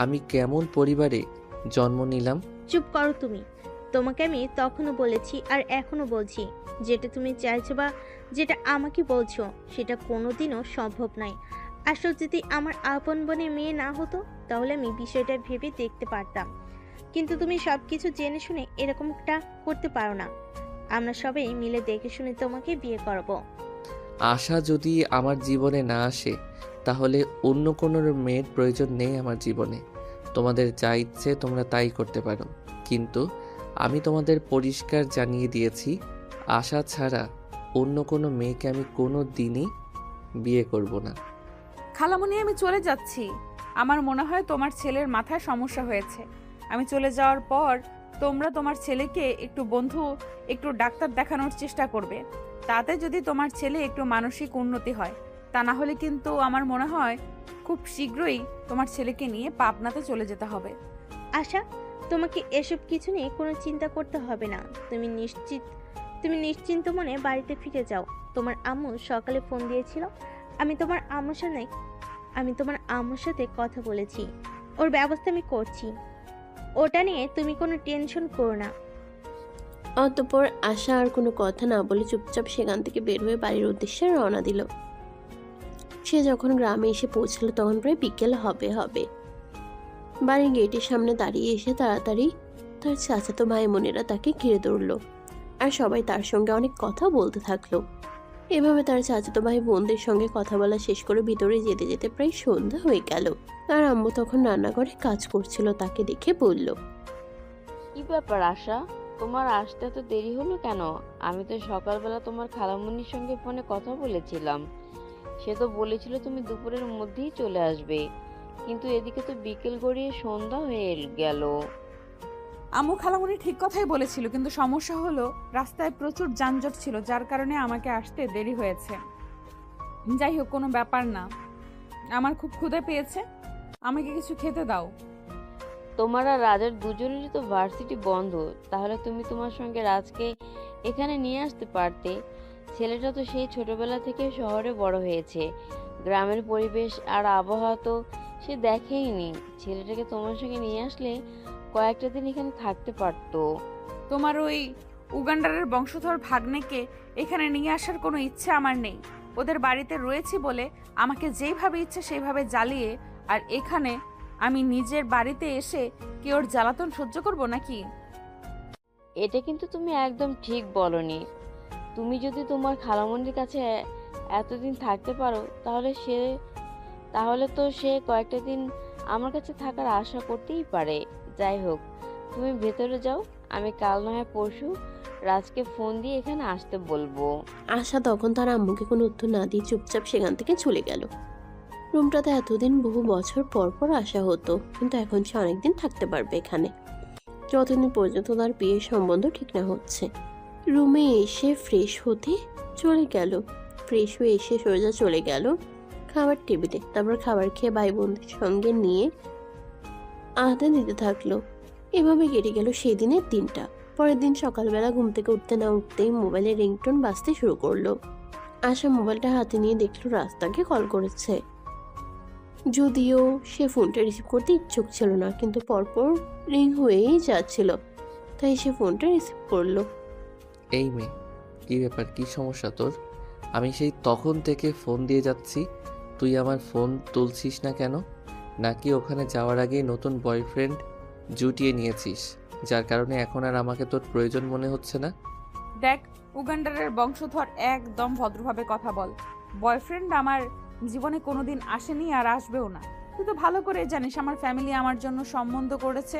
আমি কেমন পরিবারে জন্ম নিলাম। চুপ করো তুমি। তোমাকে আমি তখনও বলেছি আর এখনো বলছি, যেটা তুমি চাইছো বা যেটা আমাকে বলছো সেটা কোনোদিনও সম্ভব নয়। আসলে যদি আমার আপন বোনের মেয়ে না হতো তাহলে আমি বিষয়টা ভেবে দেখতে পারতাম, কিন্তু তুমি সবকিছু জেনে শুনে এরকমটা করতে পারো না। আমরা সবাই মিলে দেখে শুনে তোমাকে বিয়ে করব। আশা যদি আমার জীবনে না আসে তাহলে অন্য কোনো মেয়ের প্রয়োজন নেই আমার জীবনে। তোমাদের যা ইচ্ছে তোমরা তাই করতে পারো, কিন্তু আমি তোমাদের পরিষ্কার জানিয়ে দিয়েছি, আশা ছাড়া অন্য কোনো মেয়েকে আমি কোনো দিনই বিয়ে করব না। খালামণি, আমি চলে যাচ্ছি। আমার মনে হয় তোমার ছেলের মাথায় সমস্যা হয়েছে। আমি চলে যাওয়ার পর তোমরা তোমার ছেলেকে একটু ডাক্তার দেখানোর চেষ্টা করবে। তাতে যদি তোমার ছেলে একটু মানসিক উন্নতি হয়, তা না হলে কিন্তু আমার মনে হয় খুব শীঘ্রই তোমার ছেলেকে নিয়ে পাবনাতে চলে যেতে হবে। আশা, তোমাকে এসব কিছু নিয়ে কোনো চিন্তা করতে হবে না। তুমি নিশ্চিন্ত মনে বাড়িতে ফিরে যাও। তোমার আম্মু সকালে ফোন দিয়েছিল। আমি তোমার আম্মুর সাথে কথা বলেছি। ওর ব্যবস্থা আমি করছি। ওটা নিয়ে তুমি কোনো টেনশন করো না। অতঃপর আশা আর কোনো কথা না বলে চুপচাপ সেখান থেকে বের হয়ে বাড়ির উদ্দেশ্যে রওনা দিল। সে যখন গ্রামে এসে পৌঁছালো তখন প্রায় বিকেল হবে। বাড়ির গেটের সামনে দাঁড়িয়ে এসে তাড়াতাড়ি তার চাচাতো ভাই বোনেরা তাকে ঘিরে ধরল, আর সবাই তার সঙ্গে অনেক কথা বলতে থাকলো। এভাবে তার চাচাতো ভাই বোনদের সঙ্গে কথা বলা শেষ করে ভিতরে যেতে যেতে প্রায় সন্ধ্যা হয়ে গেল। তার আম্মু তখন রান্নাঘরে কাজ করছিল, তাকে দেখে বলল, কি ব্যাপার আশা, তোমার আসতে এত দেরি হলো কেন? আমি তো সকালবেলা তোমার খালামুনির সঙ্গে ফোনে কথা বলেছিলাম। সে তো বলেছিল তুমি দুপুরের মধ্যেই চলে আসবে, কিন্তু এদিকে তো বিকেল গড়িয়ে সন্ধ্যা হয়ে গেল। আম্মু খালামণি ঠিক কথাই বলেছিল, কিন্তু সমস্যা হলো রাস্তায় প্রচুর যানজট ছিল, যার কারণে আমাকে আসতে দেরি হয়েছে। যাই হোক, কোনো ব্যাপার না। আমার খুব ক্ষুধা পেয়েছে, আমাকে কিছু খেতে দাও। তোমার আর রাজের দুজনেরই তো ভার্সিটি বন্ধ, তাহলে তুমি তোমার সঙ্গে রাজকে এখানে নিয়ে আসতে পারতে। ছেলেটা তো সেই ছোটবেলা থেকে শহরে বড় হয়েছে, গ্রামের পরিবেশ আর আবহাওয়া তো সে দেখেইনি। ছেলেটাকে তোমার সঙ্গে নিয়ে আসলে কয়েকটা দিন এখানে থাকতে পারতো। তোমার ওই উগান্ডারের বংশধর ভাগ্নেকে এখানে নিয়ে আসার কোনো ইচ্ছে আমার নেই। ওদের বাড়িতে রয়েছি বলে আমাকে যেইভাবে ইচ্ছে সেইভাবে জ্বালিয়ে, আর এখানে আমি নিজের বাড়িতে এসে কি ওর জ্বালাতন সহ্য করব নাকি? এটা কিন্তু তুমি একদম ঠিক বলনি। তুমি যদি তোমার খালামণির কাছে এতদিন থাকতে পারো, তাহলে তো সে কয়েকটা দিন আমার কাছে থাকার আশা করতেই পারে। যাই হোক, তুমি ভেতরে যাও, আমি কাল নয় পরশু রাজকে ফোন দিয়ে এখানে আসতে বলবো। আশা তখন তার আম্মুকে কোনো উত্তর না দিয়ে চুপচাপ সেখান থেকে চলে গেল। রুমটাতে এতদিন বহু বছর পর পর আসা হতো, কিন্তু এখন সে অনেকদিন থাকতে পারবে এখানে, যতদিন পর্যন্ত তার বিয়ের সম্বন্ধ ঠিক না হচ্ছে। রুমে এসে ফ্রেশ হতে চলে গেল। ফ্রেশ হয়ে এসে সোজা চলে গেল খাবার টেবিলে। তারপর খাবার খেয়ে ভাই বোনদের সঙ্গে নিয়ে আড্ডা দিতে থাকলো। এভাবে কেটে গেল সেই দিনের দিনটা। পরের দিন সকালবেলা ঘুম থেকে উঠতে না উঠতেই মোবাইলের রিংটোন বাজতে শুরু করলো। আশা মোবাইলটা হাতে নিয়ে দেখলো রাস্তাকে কল করেছে। যদিও সে ফোনটা রিসিভ করতে ইচ্ছুক ছিল না, কিন্তু পরপর রিং হয়েই যাচ্ছিল, তাই সে ফোনটা রিসিভ করলো। এই মেয়ে, কী ব্যাপার, কী সমস্যা তোর? আমি সেই তখন থেকে ফোন দিয়ে যাচ্ছি, তুই আমার ফোন তুলছিস না কেন? নাকি ওখানে যাওয়ার আগেই নতুন বয়ফ্রেন্ড জুটিয়ে নিয়েছিস, যার কারণে এখন আর আমাকে তোর প্রয়োজন মনে হচ্ছে না? দেখ, উগান্ডারের বংশধর, একদম ভদ্রভাবে কথা বল। বয়ফ্রেন্ড আমার জীবনে কোনোদিন আসেনি আর আসবেও না। তুই তো ভালো করে জানিস আমার ফ্যামিলি আমার জন্য সম্বন্ধ করেছে,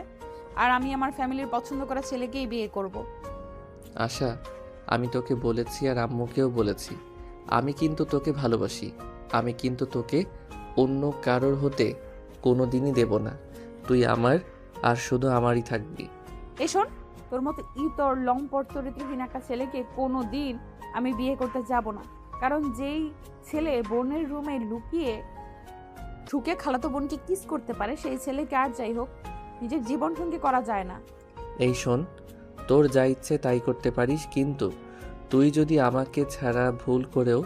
আর আমি আমার ফ্যামিলির পছন্দ করা ছেলেকেই বিয়ে করব। আশা, আমি তোকে বলেছি আর আম্মুকেও বলেছি, আমি কিন্তু তোকে ভালোবাসি। আমি কিন্তু তোকে অন্য কারোর হতে কোনো দিনই দেব না। তুই আমার, আর শুধু আমারই থাকবি। শোন, তোর মতো ইতর লম্পট চরিত্রহীন একটা ছেলেকে কোনো দিন আমি বিয়ে করতে যাব না। কারণ যেই ছেলে বোনের রুমে লুকিয়ে ঢুকে খালাতো বোনকে কিস করতে পারে, সেই ছেলেকে আর যাই হোক নিজের জীবন সঙ্গী করা যায় না। এই শোন, তোর যা ইচ্ছে তাই করতে পারিস, কিন্তু তুই যদি আমাকে ছাড়া ভুল করেও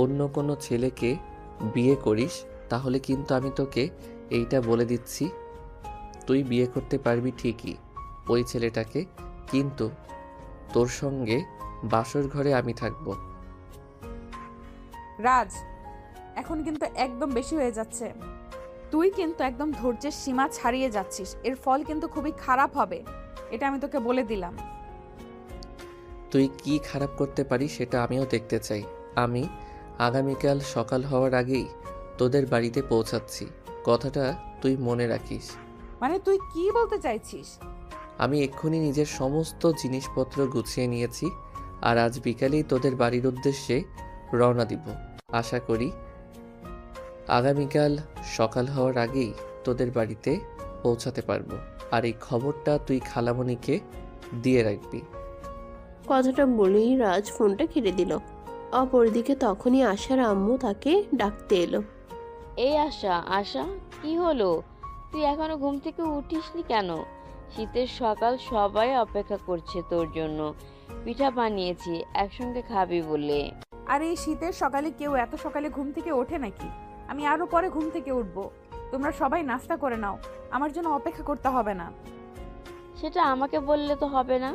অন্য কোনো ছেলেকে বিয়ে করিস, তাহলে কিন্তু আমি তোকে এইটা বলে দিচ্ছি, তুই বিয়ে করতে পারবি ঠিকই ওই ছেলেটাকে, কিন্তু তোর সঙ্গে বাসর ঘরে আমি থাকব। রাজ, এখন কিন্তু একদম বেশি হয়ে যাচ্ছে। তুই কিন্তু একদম ধৈর্যের সীমা ছাড়িয়ে যাচ্ছিস। এর ফল কিন্তু খুবই খারাপ হবে, এটা আমি তোকে বলে দিলাম। তুই কি খারাপ করতে পারিস সেটা আমিও দেখতে চাই। আমি আগামীকাল সকাল হওয়ার আগেই তোদের বাড়িতে পৌঁছাচ্ছি, কথাটা তুই মনে রাখিস। মানে তুই কি বলতে চাইছিস? আমি এক্ষুনি নিজের সমস্ত জিনিসপত্র গুছিয়ে নিয়েছি, আর আজ বিকালেই তোদের বাড়ির উদ্দেশ্যে রওনা দিব। আশা করি আগামীকাল সকাল হওয়ার আগেই তোদের বাড়িতে পৌঁছাতে পারবো। আর এই খবরটা তুই খালামণিকে দিয়ে রাখবি। কথাটা বলেই রাজ ফোনটা কেটে দিল। অপরদিকে তখনই আশার আম্মু তাকে ডাকতে এলো। এই আশা, আশা, কি হলো? তুই এখনো ঘুম থেকে উঠিসনি কেন? শীতের সকাল, সবাই অপেক্ষা করছে তোর জন্য। পিঠা বানিয়েছি, একসঙ্গে খাবি বলে। আর এই শীতের সকালে কেউ এত সকালে ঘুম থেকে ওঠে নাকি? আমি আরো পরে ঘুম থেকে উঠবো। তোমরা সবাই নাস্তা করে নাও, আমার জন্য অপেক্ষা করতে হবে না। সেটা আমাকে বললে তো হবে না।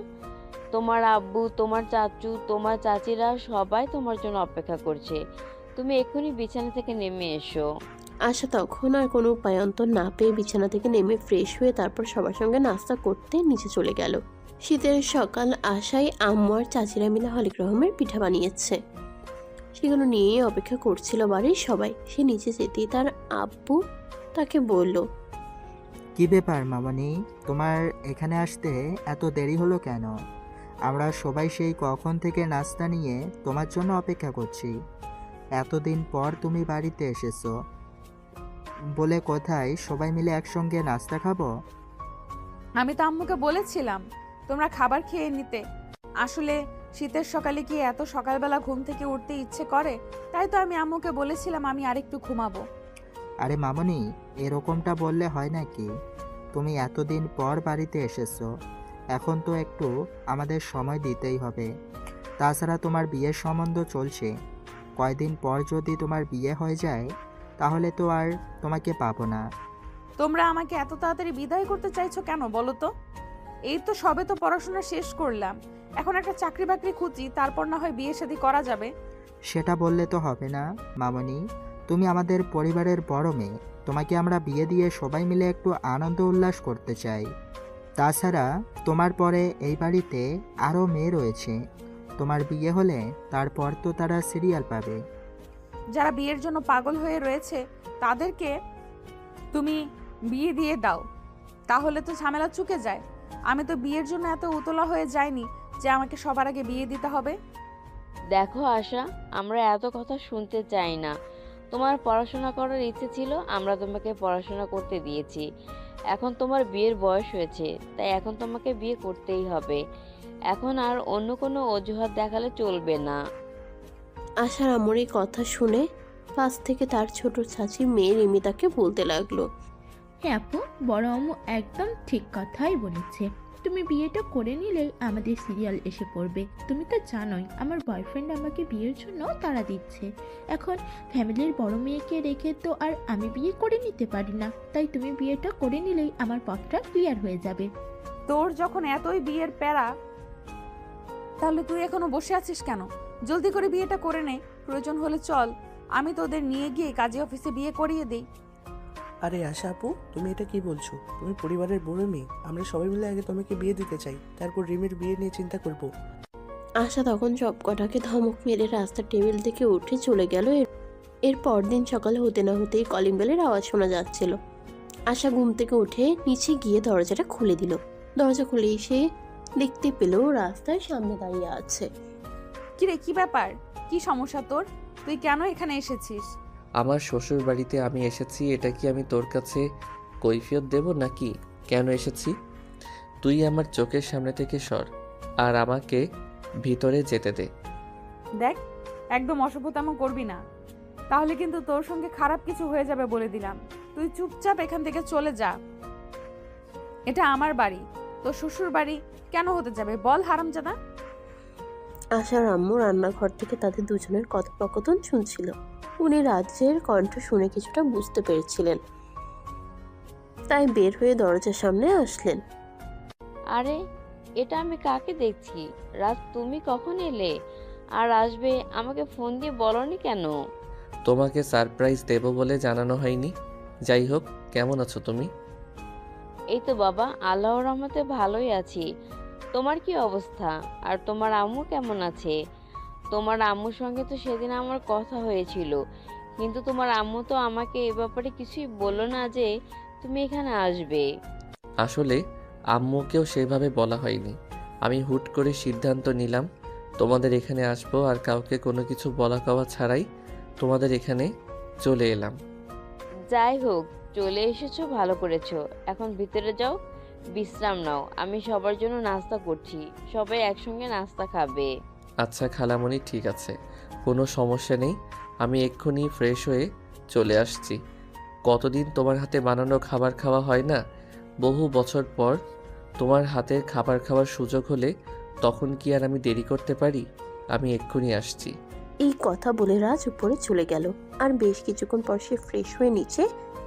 তোমার আব্বু, তোমার চাচু, তোমার চাচিরা সবাই তোমার জন্য অপেক্ষা করছে। তুমি এক্ষুনি বিছানা থেকে নেমে এসো। আশা তখন আর কোনো উপায়ন্তর না পেয়ে বিছানা থেকে নেমে ফ্রেশ হয়ে তারপর সবার সঙ্গে নাস্তা করতে নিচে চলে গেল। শীতের সকাল আশায় আম্মু আর চাচিরা মিলে হরেক রকমের পিঠা বানিয়েছে, সেগুলো নিয়ে অপেক্ষা করছিল বাড়ির সবাই। সে নিচে যেতেই তার আব্বু তাকে বলল, কি ব্যাপার মামনি, তোমার এখানে আসতে এত দেরি হলো কেন? আমরা সবাই সেই কখন থেকে নাস্তা নিয়ে তোমার জন্য অপেক্ষা করছি। এতদিন পর তুমি বাড়িতে এসেছো বলে কোথায় সবাই মিলে একসঙ্গে নাস্তা খাবো? আমি তো আম্মুকে বলেছিলাম তোমরা খাবার খেয়ে নিতে। আসলে শীতের সকালে কি এত সকালবেলা ঘুম থেকে উঠতে ইচ্ছে করে? তাই তো আমি আম্মুকে বলেছিলাম আমি আরেকটু ঘুমাবো। আরে মামনি, এরকমটা বললে হয় নাকি? তুমি এতদিন পর বাড়িতে এসেছো, এখন তো একটু আমাদের সময় দিতেই হবে। তাছাড়া তোমার বিয়ের সম্বন্ধ চলছে, কয়দিন পর যদি তোমার বিয়ে হয়ে যায় তাহলে তো আর তোমাকে পাবো না। তোমরা আমাকে এত তাড়াতাড়ি বিদায় করতে চাইছো কেন বলো তো? এই তো সবে তো পড়াশোনা শেষ করলাম, এখন একটা চাকরি বাকরি খুঁজি, তারপর না হয় বিয়ে শাদী করা যাবে। সেটা বললে তো হবে না মামনি, তুমি আমাদের পরিবারের বড় মেয়ে, তোমাকে আমরা বিয়ে দিয়ে সবাই মিলে একটু আনন্দ উল্লাস করতে চাই। তাছাড়া তোমার পরে এই বাড়িতে আরও মেয়ে রয়েছে, তোমার বিয়ে হলে তারপর তো তারা সিরিয়াল পাবে। যারা বিয়ের জন্য পাগল হয়ে রয়েছে তাদেরকে তুমি বিয়ে দিয়ে দাও, তাহলে তো ঝামেলা চুকে যায়। আমি তো বিয়ের জন্য এত উতলা হয়ে যাইনি যে আমাকে সবার আগে বিয়ে দিতে হবে। দেখো আশা, আমরা এত কথা শুনতে চাই না। তোমার পড়াশোনা করার ইচ্ছে ছিল, আমরা তোমাকে পড়াশোনা করতে দিয়েছি। এখন তোমার বিয়ের বয়স হয়েছে, তাই এখন তোমাকে বিয়ে করতেই হবে। এখন আর অন্য কোনো অজুহাত দেখালে চলবে না। আশার আম্মুর এই কথা শুনে পাশ থেকে তার ছোট চাচি মেয়ে রিমি তাকে বলতে লাগলো, হ্যাঁ আপু, বড় আম্মু একদম ঠিক কথাই বলেছে। তুমি বিয়েটা করে নিলেই আমাদের সিরিয়াল এসে পড়বে। তুমি তো জানোই আমার বয়ফ্রেন্ড আমাকে বিয়ের জন্য তাড়া দিচ্ছে। এখন ফ্যামিলির বড় মেয়েকে রেখে তো আর আমি বিয়ে করে নিতে পারি না, তাই তুমি বিয়েটা করে নিলেই আমার পথটা ক্লিয়ার হয়ে যাবে। তোর যখন এতই বিয়ের প্যারা, তাহলে তুই এখনো বসে আছিস কেন? জলদি করে বিয়েটা করে নে, প্রয়োজন হলে চল আমি তোদের নিয়ে গিয়ে কাজী অফিসে বিয়ে করিয়ে দিই। আরে আশা আপু, তুমি এটা কি বলছো? তুমি পরিবারের বড় মেয়ে, আমরা সবাই মিলে আগে তোমাকে বিয়ে দিতে চাই, তারপর রিমির বিয়ে নিয়ে চিন্তা করব। আশা তখন সব কটাকে ধমক মেরে রাস্তার টেবিল থেকে উঠে চলে গেল। এর পরদিন সকালে হতে না হতেই কলিং বেলের আওয়াজ শোনা যাচ্ছিল। আশা ঘুম থেকে উঠে নিচে গিয়ে দরজাটা খুলে দিল। দরজা খুলে এসে দেখতে পেল রাস্তার সামনে দাঁড়িয়ে আছে। কিরে, কি ব্যাপার? কি সমস্যা তোর? তুই কেন এখানে এসেছিস? আমার শ্বশুর বাড়িতে আমি এসেছি, এটা কি আমি তোর কাছে কৈফিয়ত দেব নাকি কেন এসেছি? তুই আমার চোখের সামনে থেকে সর আর আমাকে ভিতরে যেতে দে। দেখ, একদম অসভ্যতামো করবি না, তাহলে কিন্তু তোর সঙ্গে খারাপ কিছু হয়ে যাবে বলে দিলাম। তুই চুপচাপ এখান থেকে চলে যা। এটা আমার বাড়ি, তোর শ্বশুর বাড়ি কেন হতে যাবে বল হারামজাদা? আশার আম্মু রান্নাঘর থেকে তাদের দুজনের কথোপকথন শুনছিল। উনি রাজ্যের কণ্ঠ শুনে কিছুটা বুঝতে পেরেছিলেন, তাই বের হয়ে দরজার সামনে আসলেন। আরে, এটা আমি কাকে দেখছি? রাত, তুমি কখন এলে? আর আসবে আমাকে ফোন দিয়ে বলনি কেন? তোমাকে সারপ্রাইজ দেব বলে জানানো হয়নি। যাই হোক, কেমন আছো তুমি? এই তো বাবা, আল্লাহর রহমতে ভালোই আছি। তোমার কি অবস্থা? আর তোমার আম্মু কেমন আছে? তোমার আম্মুর সঙ্গে তো সেদিন আমার কথা হয়েছিল, কিন্তু তোমার আম্মু তো আমাকে এ ব্যাপারে কিছুই বললো না যে তুমি এখানে আসবে। আসলে আম্মুকেও সেভাবে বলা হয়নি। আমি হুট করে সিদ্ধান্ত নিলাম তোমাদের এখানে আসবো আর কাউকে কোনো কিছু বলা কওয়া ছাড়াই তোমাদের এখানে চলে এলাম। যাই হোক, চলে এসেছো, ভালো করেছো। এখন ভিতরে যাও, বিশ্রাম নাও। আমি সবার জন্য নাস্তা করছি, সবাই একসঙ্গে নাস্তা খাবে। আচ্ছা খালামণি, ঠিক আছে, কোনো সমস্যা নেই। আমি এক্ষুনি ফ্রেশ হয়ে চলে আসছি। কতদিন তোমার হাতে বানানো খাবার খাওয়া হয় না। বহু বছর পর তোমার হাতের খাবার খাওয়ার সুযোগ হলে তখন কি আর আমি দেরি করতে পারি? আমি এক্ষুনি আসছি। এই কথা বলে রাজ উপরে চলে গেল। আর বেশ কিছুক্ষণ পর সে ফ্রেশ হয়ে নিচে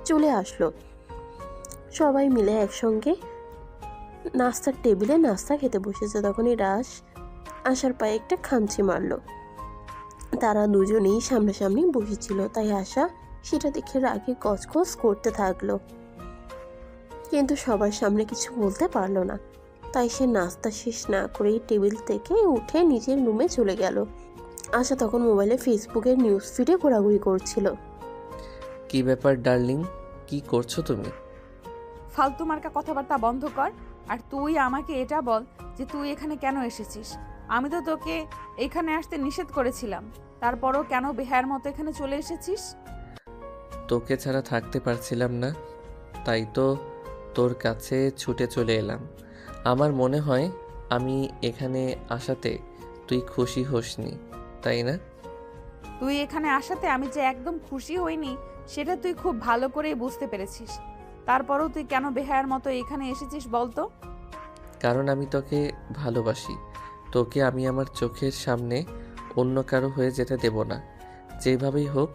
চলে আসলো। সবাই মিলে একসঙ্গে নাস্তার টেবিলে নাস্তা খেতে বসেছে। তখনই রাজ আশার পায়ে একটা খামচি মারলো। তারা দুজনেই সামনাসামনি বসেছিল, তাই আশা সেটা দেখে রাগে গজগজ করতে থাকলো, কিন্তু সবার সামনে কিছু বলতে পারলো না। তাই সে নাস্তা শেষ না করেই টেবিল থেকে উঠে নিজের রুমে চলে গেল। আশা তখন মোবাইলে ফেসবুকের নিউজ ফিডে ঘোরাঘুরি করছিল। কি ব্যাপার ডার্লিং, কি করছো তুমি? ফালতু মার্কা কথাবার্তা বন্ধ কর। আর তুই আমাকে এটা বল যে তুই এখানে কেন এসেছিস। আমি তো তোকে এখানে আসতে নিষেধ করেছিলাম, তারপরও কেন বেহায়ার মতো এখানে চলে এসেছিস? তোকে ছাড়া থাকতে পারছিলাম না, তাই তো তোর কাছে ছুটে চলে এলাম। আমার মনে হয় আমি এখানে আসাতে তুই খুশি হোসনি, তাই না? তুই এখানে আসাতে আমি যে একদম খুশি হইনি সেটা তুই খুব ভালো করেই বুঝতে পেরেছিস। তারপরও তুই কেন বেহায়ার মতো এখানে এসেছিস বলতো? কারণ আমি তোকে ভালোবাসি। তোকে আমি আমার চোখের সামনে অন্য কারো হয়ে যেতে দেব না। যেভাবেই হোক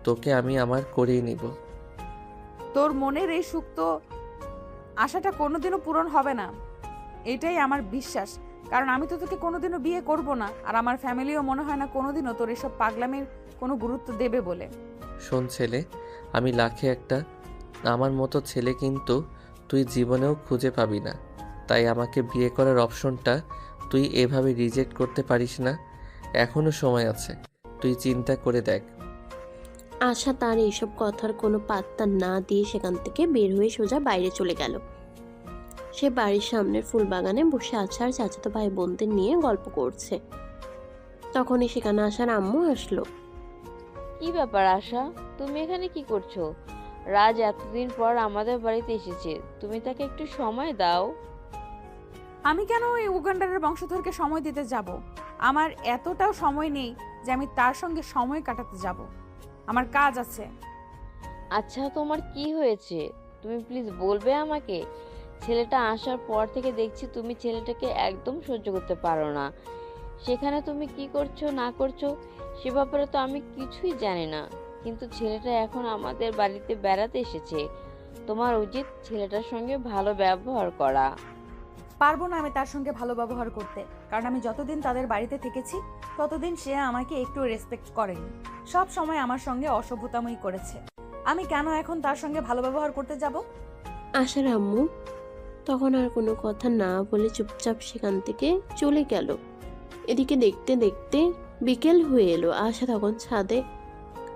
তোকে আমি আমার করেই নিব। তোর মনের এই সুপ্ত আশাটা কোনোদিনও পূরণ হবে না, এটাই আমার বিশ্বাস। কারণ আমি তো তোকে কোনোদিনও বিয়ে করব না, আর আমার ফ্যামিলিও মনে হয় না কোনোদিনও তোর এসব পাগলামির কোনো গুরুত্ব দেবে বলে। শোন ছেলে, আমি লাখে একটা, আমার মতো ছেলে কিন্তু তুই জীবনেও খুঁজে পাবি না। তাই আমাকে বিয়ে করার অপশনটা তুই এভাবে রিজেক্ট করতে পারিস না। এখনো সময় আছে, তুই চিন্তা করে দেখ। আশা তার এইসব কথার কোনো পাত্তা না দিয়ে সেখান থেকে বের হয়ে সোজা বাইরে চলে গেল। সে বাড়ির সামনের ফুল বাগানে বসে আছে আর চাচাতো ভাই বোনদের নিয়ে গল্প করছে। তখনই সেখানে আসার আম্মু আসলো। কি ব্যাপার আশা, তুমি এখানে কি করছো? রাজ এতদিন পর আমাদের বাড়িতে এসেছে, তুমি তাকে একটু সময় দাও। আমি কেন ওই উগান্ডারের বংশধরকে সময় দিতে যাব? আমার এতটাও সময় নেই যে আমি তার সঙ্গে সময় কাটাতে যাব। আমার কাজ আছে। আচ্ছা, তোমার কি হয়েছে তুমি প্লিজ বলবে আমাকে? ছেলেটা আসার পর থেকে দেখছি তুমি ছেলেটাকে একদম সহ্য করতে পারো না। সেখানে তুমি কি করছো না করছো সে ব্যাপারে তো আমি কিছুই জানি না, কিন্তু ছেলেটা এখন আমাদের বাড়িতে বেড়াতে এসেছে। তোমার উচিত ছেলেটার সঙ্গে ভালো ব্যবহার করা। পারবো না আমি তার সঙ্গে ভালো ব্যবহার করতে, কারণ আমি যতদিন তাদের বাড়িতে থেকেছি ততদিন সে আমাকে একটু রেসপেক্ট করেনি। সব সময় আমার সঙ্গে অসভ্যতামই করেছে। আমি কেন এখন তার সঙ্গে ভালো ব্যবহার করতে যাব? আশার আম্মু তখন আর কোনো কথা না বলে চুপচাপ সেখান থেকে চলে গেল। এদিকে দেখতে দেখতে বিকেল হয়ে এলো। আশা তখন ছাদে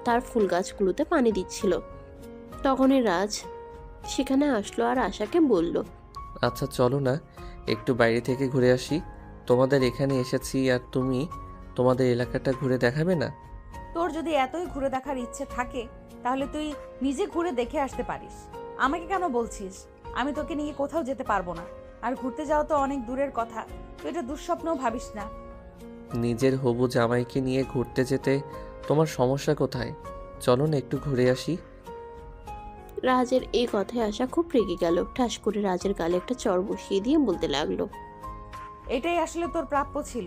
তার ফুল গাছগুলোতে পানি দিচ্ছিল। তখনই রাজ সেখানে আসলো আর আশাকে বলল, আচ্ছা চলো না একটু বাইরে থেকে ঘুরে আসি। তোমাদের এখানে এসেছি আর তুমি তোমাদের এলাকাটা ঘুরে দেখাবে না? তোর যদি এতই ঘুরে দেখার ইচ্ছে থাকে তাহলে তুই নিজে ঘুরে দেখে আসতে পারিস। আমাকে কেন বলছিস? আমি তোকে নিয়ে কোথাও যেতে পারবো না। আর ঘুরতে যাওয়া তো অনেক দূরের কথা, তুই এটা দুঃস্বপ্নও ভাবিস না। নিজের হবু জামাইকে নিয়ে ঘুরতে যেতে তোমার সমস্যা কোথায়? চলো না একটু ঘুরে আসি। রাজের এই কথায় আশা খুব রেগে গেল। ঠাস করে রাজের গালে একটা চড় বসিয়ে দিয়ে বলতে লাগলো, এটাই আসলে তোর প্রাপ্য ছিল।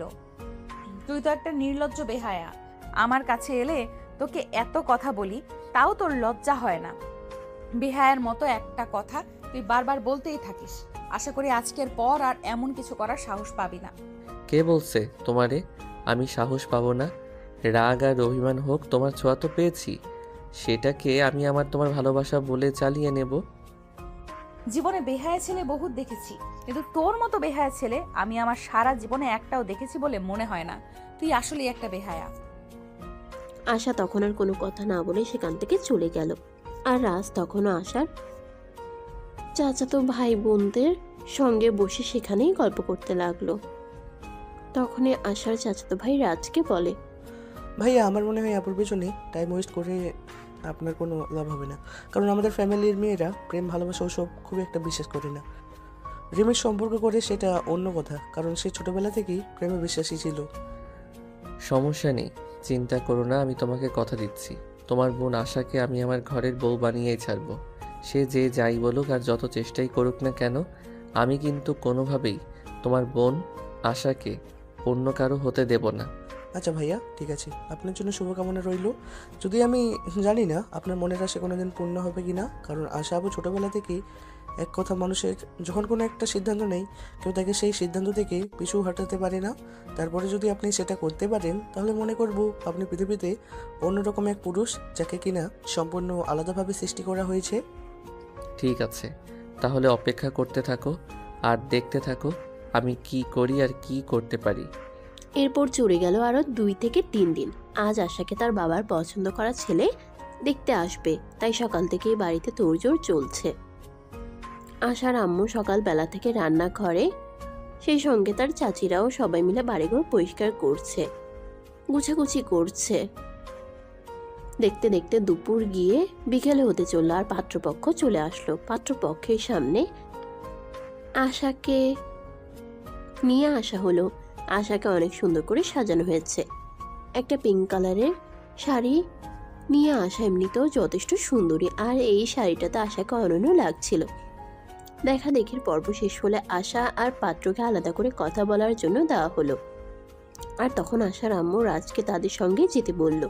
তুই তো একটা নির্লজ্জ বেহায়া। আমার কাছে এলে তোকে এত কথা বলি তাও তোর লজ্জা হয় না। বেহায়ার মতো একটা কথা তুই বারবার বলতেই থাকিস। আশা করি আজকের পর আর এমন কিছু করার সাহস পাবি না। কে বলছে তোমারে আমি সাহস পাবো না? রাগ আর অভিমান হোক, তোমার ছোঁয়া তো পেয়েছি, সেটাকে আমি আমার তোমার ভালোবাসা বলে চালিয়ে নেব। জীবনে বেহায়া ছেলে বহুত দেখেছি, কিন্তু তোর মতো বেহায়া ছেলে আমি আমার সারা জীবনে একটাও দেখেছি বলে মনে হয় না। তুই আসলেই একটা বেহায়া। আশা তখন আর কোনো কথা না বলে সেখান থেকে চলে গেল। আর রাজ তখনও আশার চাচাতো ভাই বোনদের সঙ্গে বসে সেখানেই গল্প করতে লাগলো। তখনই আশার চাচাতো ভাই রাজকে বলে, ভাইয়া আমার মনে হয় আপুর পেছনে টাইম ওয়েস্ট করে আপনার কোনো লাভ হবে না, কারণ আমাদের ফ্যামিলির মেয়েরা প্রেম ভালোবাসা ওসব খুব একটা বিশ্বাস করে না। রিমির সম্পর্ক করে সেটা অন্য কথা, কারণ সে ছোটবেলা থেকেই প্রেমে বিশ্বাসী ছিল। সমস্যা নেই, চিন্তা করো না, আমি তোমাকে কথা দিচ্ছি। তোমার বোন আশাকে আমি আমার ঘরের বউ বানিয়েই ছাড়বো। সে যে যাই বলুক আর যত চেষ্টাই করুক না কেন, আমি কিন্তু কোনোভাবেই তোমার বোন আশাকে অন্য কারো হতে দেব না। আচ্ছা ভাইয়া, ঠিক আছে, আপনার জন্য শুভকামনা রইল। যদি আমি জানি না আপনার মনের আশা কোনোদিন পূর্ণ হবে কি না, কারণ আশা আপু ছোটোবেলা থেকেই এক কথা, মানুষের যখন কোনো একটা সিদ্ধান্ত নেই, কেউ তাকে সেই সিদ্ধান্ত থেকে পিছু হটাতে পারে না। তারপরে যদি আপনি সেটা করতে পারেন, তাহলে মনে করব আপনি পৃথিবীতে অন্যরকম এক পুরুষ, যাকে কিনা সম্পূর্ণ আলাদাভাবে সৃষ্টি করা হয়েছে। ঠিক আছে, তাহলে অপেক্ষা করতে থাকো আর দেখতে থাকো আমি কি করি আর কি করতে পারি। এরপর চলে গেল আরও 2 থেকে 3 দিন। আজ আশাকে তার বাবার পছন্দ করা ছেলে দেখতে আসবে, তাই সকাল থেকেই বাড়িতে তোড়জোড় চলছে। আশার আম্মু সকালবেলা থেকে রান্নাঘরে, সেই সঙ্গে তার চাচিরাও সবাই মিলে বাড়িঘর পরিষ্কার করছে, গুছাগুছি করছে। দেখতে দেখতে দুপুর গিয়ে বিকেলে হতে চললো, আর পাত্রপক্ষ চলে আসলো। পাত্রপক্ষের সামনে আশাকে নিয়ে আসা হলো। আশাকে অনেক সুন্দর করে সাজানো হয়েছে। একটা পিঙ্ক কালারের শাড়ি নিয়ে আসা এমনিতেও যথেষ্ট সুন্দরী, আর এই শাড়িটাতে আশাকে অনন্য লাগছিল। দেখা দেখির পর্ব শেষ হলে আশা আর পাত্রকে আলাদা করে কথা বলার জন্য দেওয়া হলো। আর তখন আশার আম্মু রাজকে তাদের সঙ্গে যেতে বলল।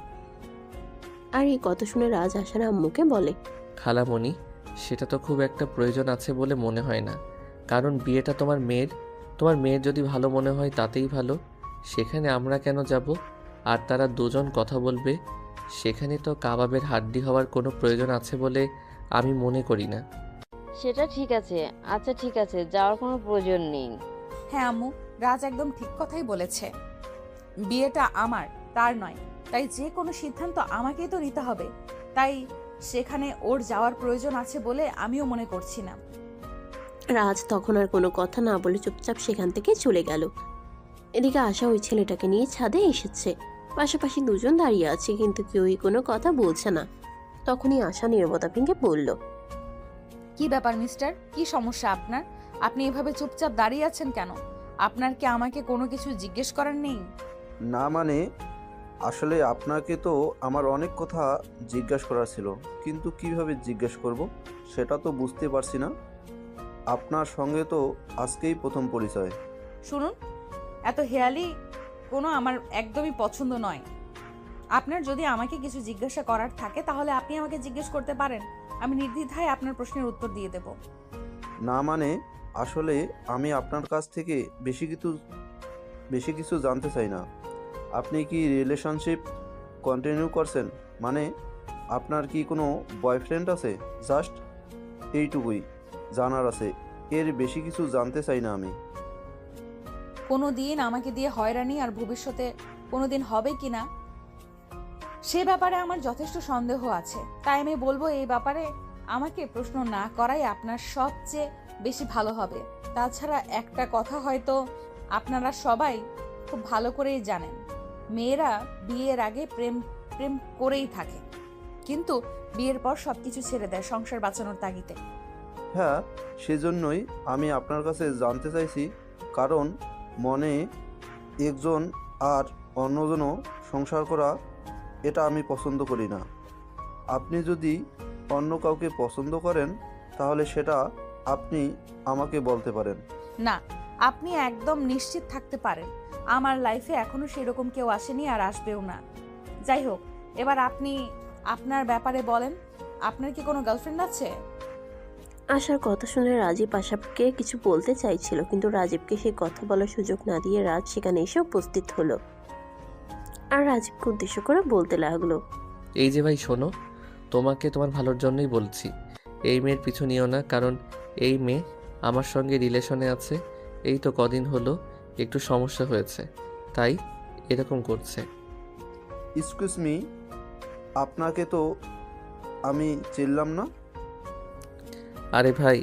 আর এই কথা শুনে রাজ আশার আম্মুকে বলে, খালামণি, সেটা তো খুব একটা প্রয়োজন আছে বলে মনে হয় না, কারণ বিয়েটা তোমার মেয়ের যদি ভালো মনে হয় তাতেই ভালো। সেখানে আমরা কেন যাব? আর তারা দুজন কথা বলবে, সেখানে তো কাবাবের হাড্ডি হওয়ার কোনো প্রয়োজন আছে বলে আমি মনে করি না। সেটা ঠিক আছে। আচ্ছা ঠিক আছে, যাওয়ার কোনো প্রয়োজন নেই। হ্যাঁ আম্মু, রাজ একদম ঠিক কথাই বলেছে। বিয়েটা আমার, তার নয়, তাই যে কোনো সিদ্ধান্ত আমাকেই তো নিতে হবে। তাই সেখানে ওর যাওয়ার প্রয়োজন আছে বলে আমিও মনে করছি না। রাজ তখন আর কোনো কথা না বলে চুপচাপ সেখান থেকে চলে গেল। এদিকে আশা ওই ছেলেটাকে নিয়ে ছাদে এসেছে। পাশাপাশি দুজন দাঁড়িয়ে আছে, কিন্তু কেউই কোনো কথা বলছে না। তখনই আশা নীরবতা ভেঙে বলল, কি ব্যাপার মিস্টার, কি সমস্যা আপনার? আপনি এভাবে চুপচাপ দাঁড়িয়ে আছেন কেন? আপনার কি আমাকে কোনো কিছু জিজ্ঞেস করার নেই? না মানে, আসলে আপনাকে তো আমার অনেক কথা জিজ্ঞাসা করার ছিল, কিন্তু কিভাবে জিজ্ঞেস করব সেটা তো বুঝতে পারছি না। আপনার সঙ্গে তো আজকেই প্রথম পরিচয়। শুনুন, এত হেয়ালি কোনো আমার একদমই পছন্দ নয়। আপনার যদি আমাকে কিছু জিজ্ঞাসা করার থাকে তাহলে আপনি আমাকে জিজ্ঞেস করতে পারেন, আমি নির্দ্বিধায় আপনার প্রশ্নের উত্তর দিয়ে দেব। না মানে, আসলে আমি আপনার কাছ থেকে বেশি কিছু জানতে চাই না। আপনি কি রিলেশনশিপ কন্টিনিউ করছেন? মানে আপনার কি কোনো বয়ফ্রেন্ড আছে? জাস্ট এইটুকুই জানার আছে, এর বেশি কিছু জানতে চাই না আমি। কোনো দিন আমাকে দিয়ে হয়রানি আর ভবিষ্যতে কোনো দিন হবে কি না সে ব্যাপারে আমার যথেষ্ট সন্দেহ আছে। তাই আমি বলবো এই ব্যাপারে আমাকে প্রশ্ন না করাই আপনার সবচেয়ে বেশি ভালো হবে। তাছাড়া একটা কথা হয়তো আপনারা সবাই খুব ভালো করেই জানেন, মেয়েরা বিয়ের আগে প্রেম প্রেম করেই থাকে, কিন্তু বিয়ের পর সবকিছু ছেড়ে দেয় সংসার বাঁচানোর তাগিদে। হ্যাঁ, সেজন্যই আমি আপনার কাছে জানতে চাইছি, কারণ মনে একজন আর অন্যজনও সংসার করা, এটা আমি পছন্দ করি না। আপনি যদি অন্য কাউকে পছন্দ করেন তাহলে সেটা আপনি আমাকে বলতে পারেন। না, আপনি একদম নিশ্চিত থাকতে পারেন আমার লাইফে এখনো সেরকম কেউ আসেনি আর আসবেও না। যাই হোক, এবার আপনি আপনার ব্যাপারে বলেন, আপনার কি কোনো গার্লফ্রেন্ড আছে? আশার কথা শুনে রাজীব আশাকে কিছু বলতে চাইছিল, কিন্তু রাজীবকে সে কথা বলার সুযোগ না দিয়ে রাজ সেখানে এসে উপস্থিত হলো। আর রাজীবকে উদ্দেশ্য করে বলতে লাগলো, এই যে ভাই শোনো, তোমাকে তোমার ভালোর জন্যই বলছি, এই মেয়ের পিছু নিও না, কারণ এই মেয়ে আমার সঙ্গে রিলেশনে আছে। এই তো কদিন হলো একটু সমস্যা হয়েছে, তাই এরকম করছে। এক্সকিউজ মি, আপনাকে তো আমি চিনলাম না। আরে ভাই,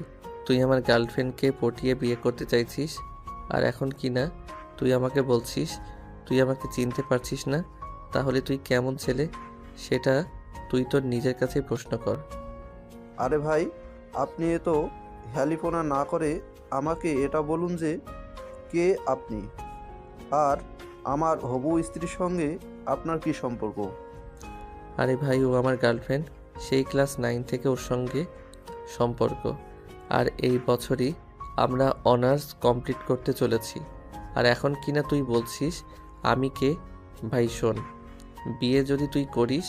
তুই আমার গার্লফ্রেন্ডকে পটিয়ে বিয়ে করতে চাইছিস, আর এখন কি না তুই আমাকে বলছিস তুই আমাকে চিনতে পারছিস না? তাহলে তুই কেমন ছেলে সেটা তুই তোর নিজের কাছেই প্রশ্ন কর। আরে ভাই, আপনি এত হ্যালিফোনা না করে আমাকে এটা বলুন যে কে আপনি, আর আমার হবু স্ত্রীর সঙ্গে আপনার কি সম্পর্ক? আরে ভাই, ও আমার গার্লফ্রেন্ড। সেই ক্লাস 9 থেকে ওর সঙ্গে সম্পর্ক, আর এই বছরই আমরা অনার্স কমপ্লিট করতে চলেছি। আর এখন কিনা তুই বলছিস আমি কে? ভাই শোন, বিয়ে যদি তুই করিস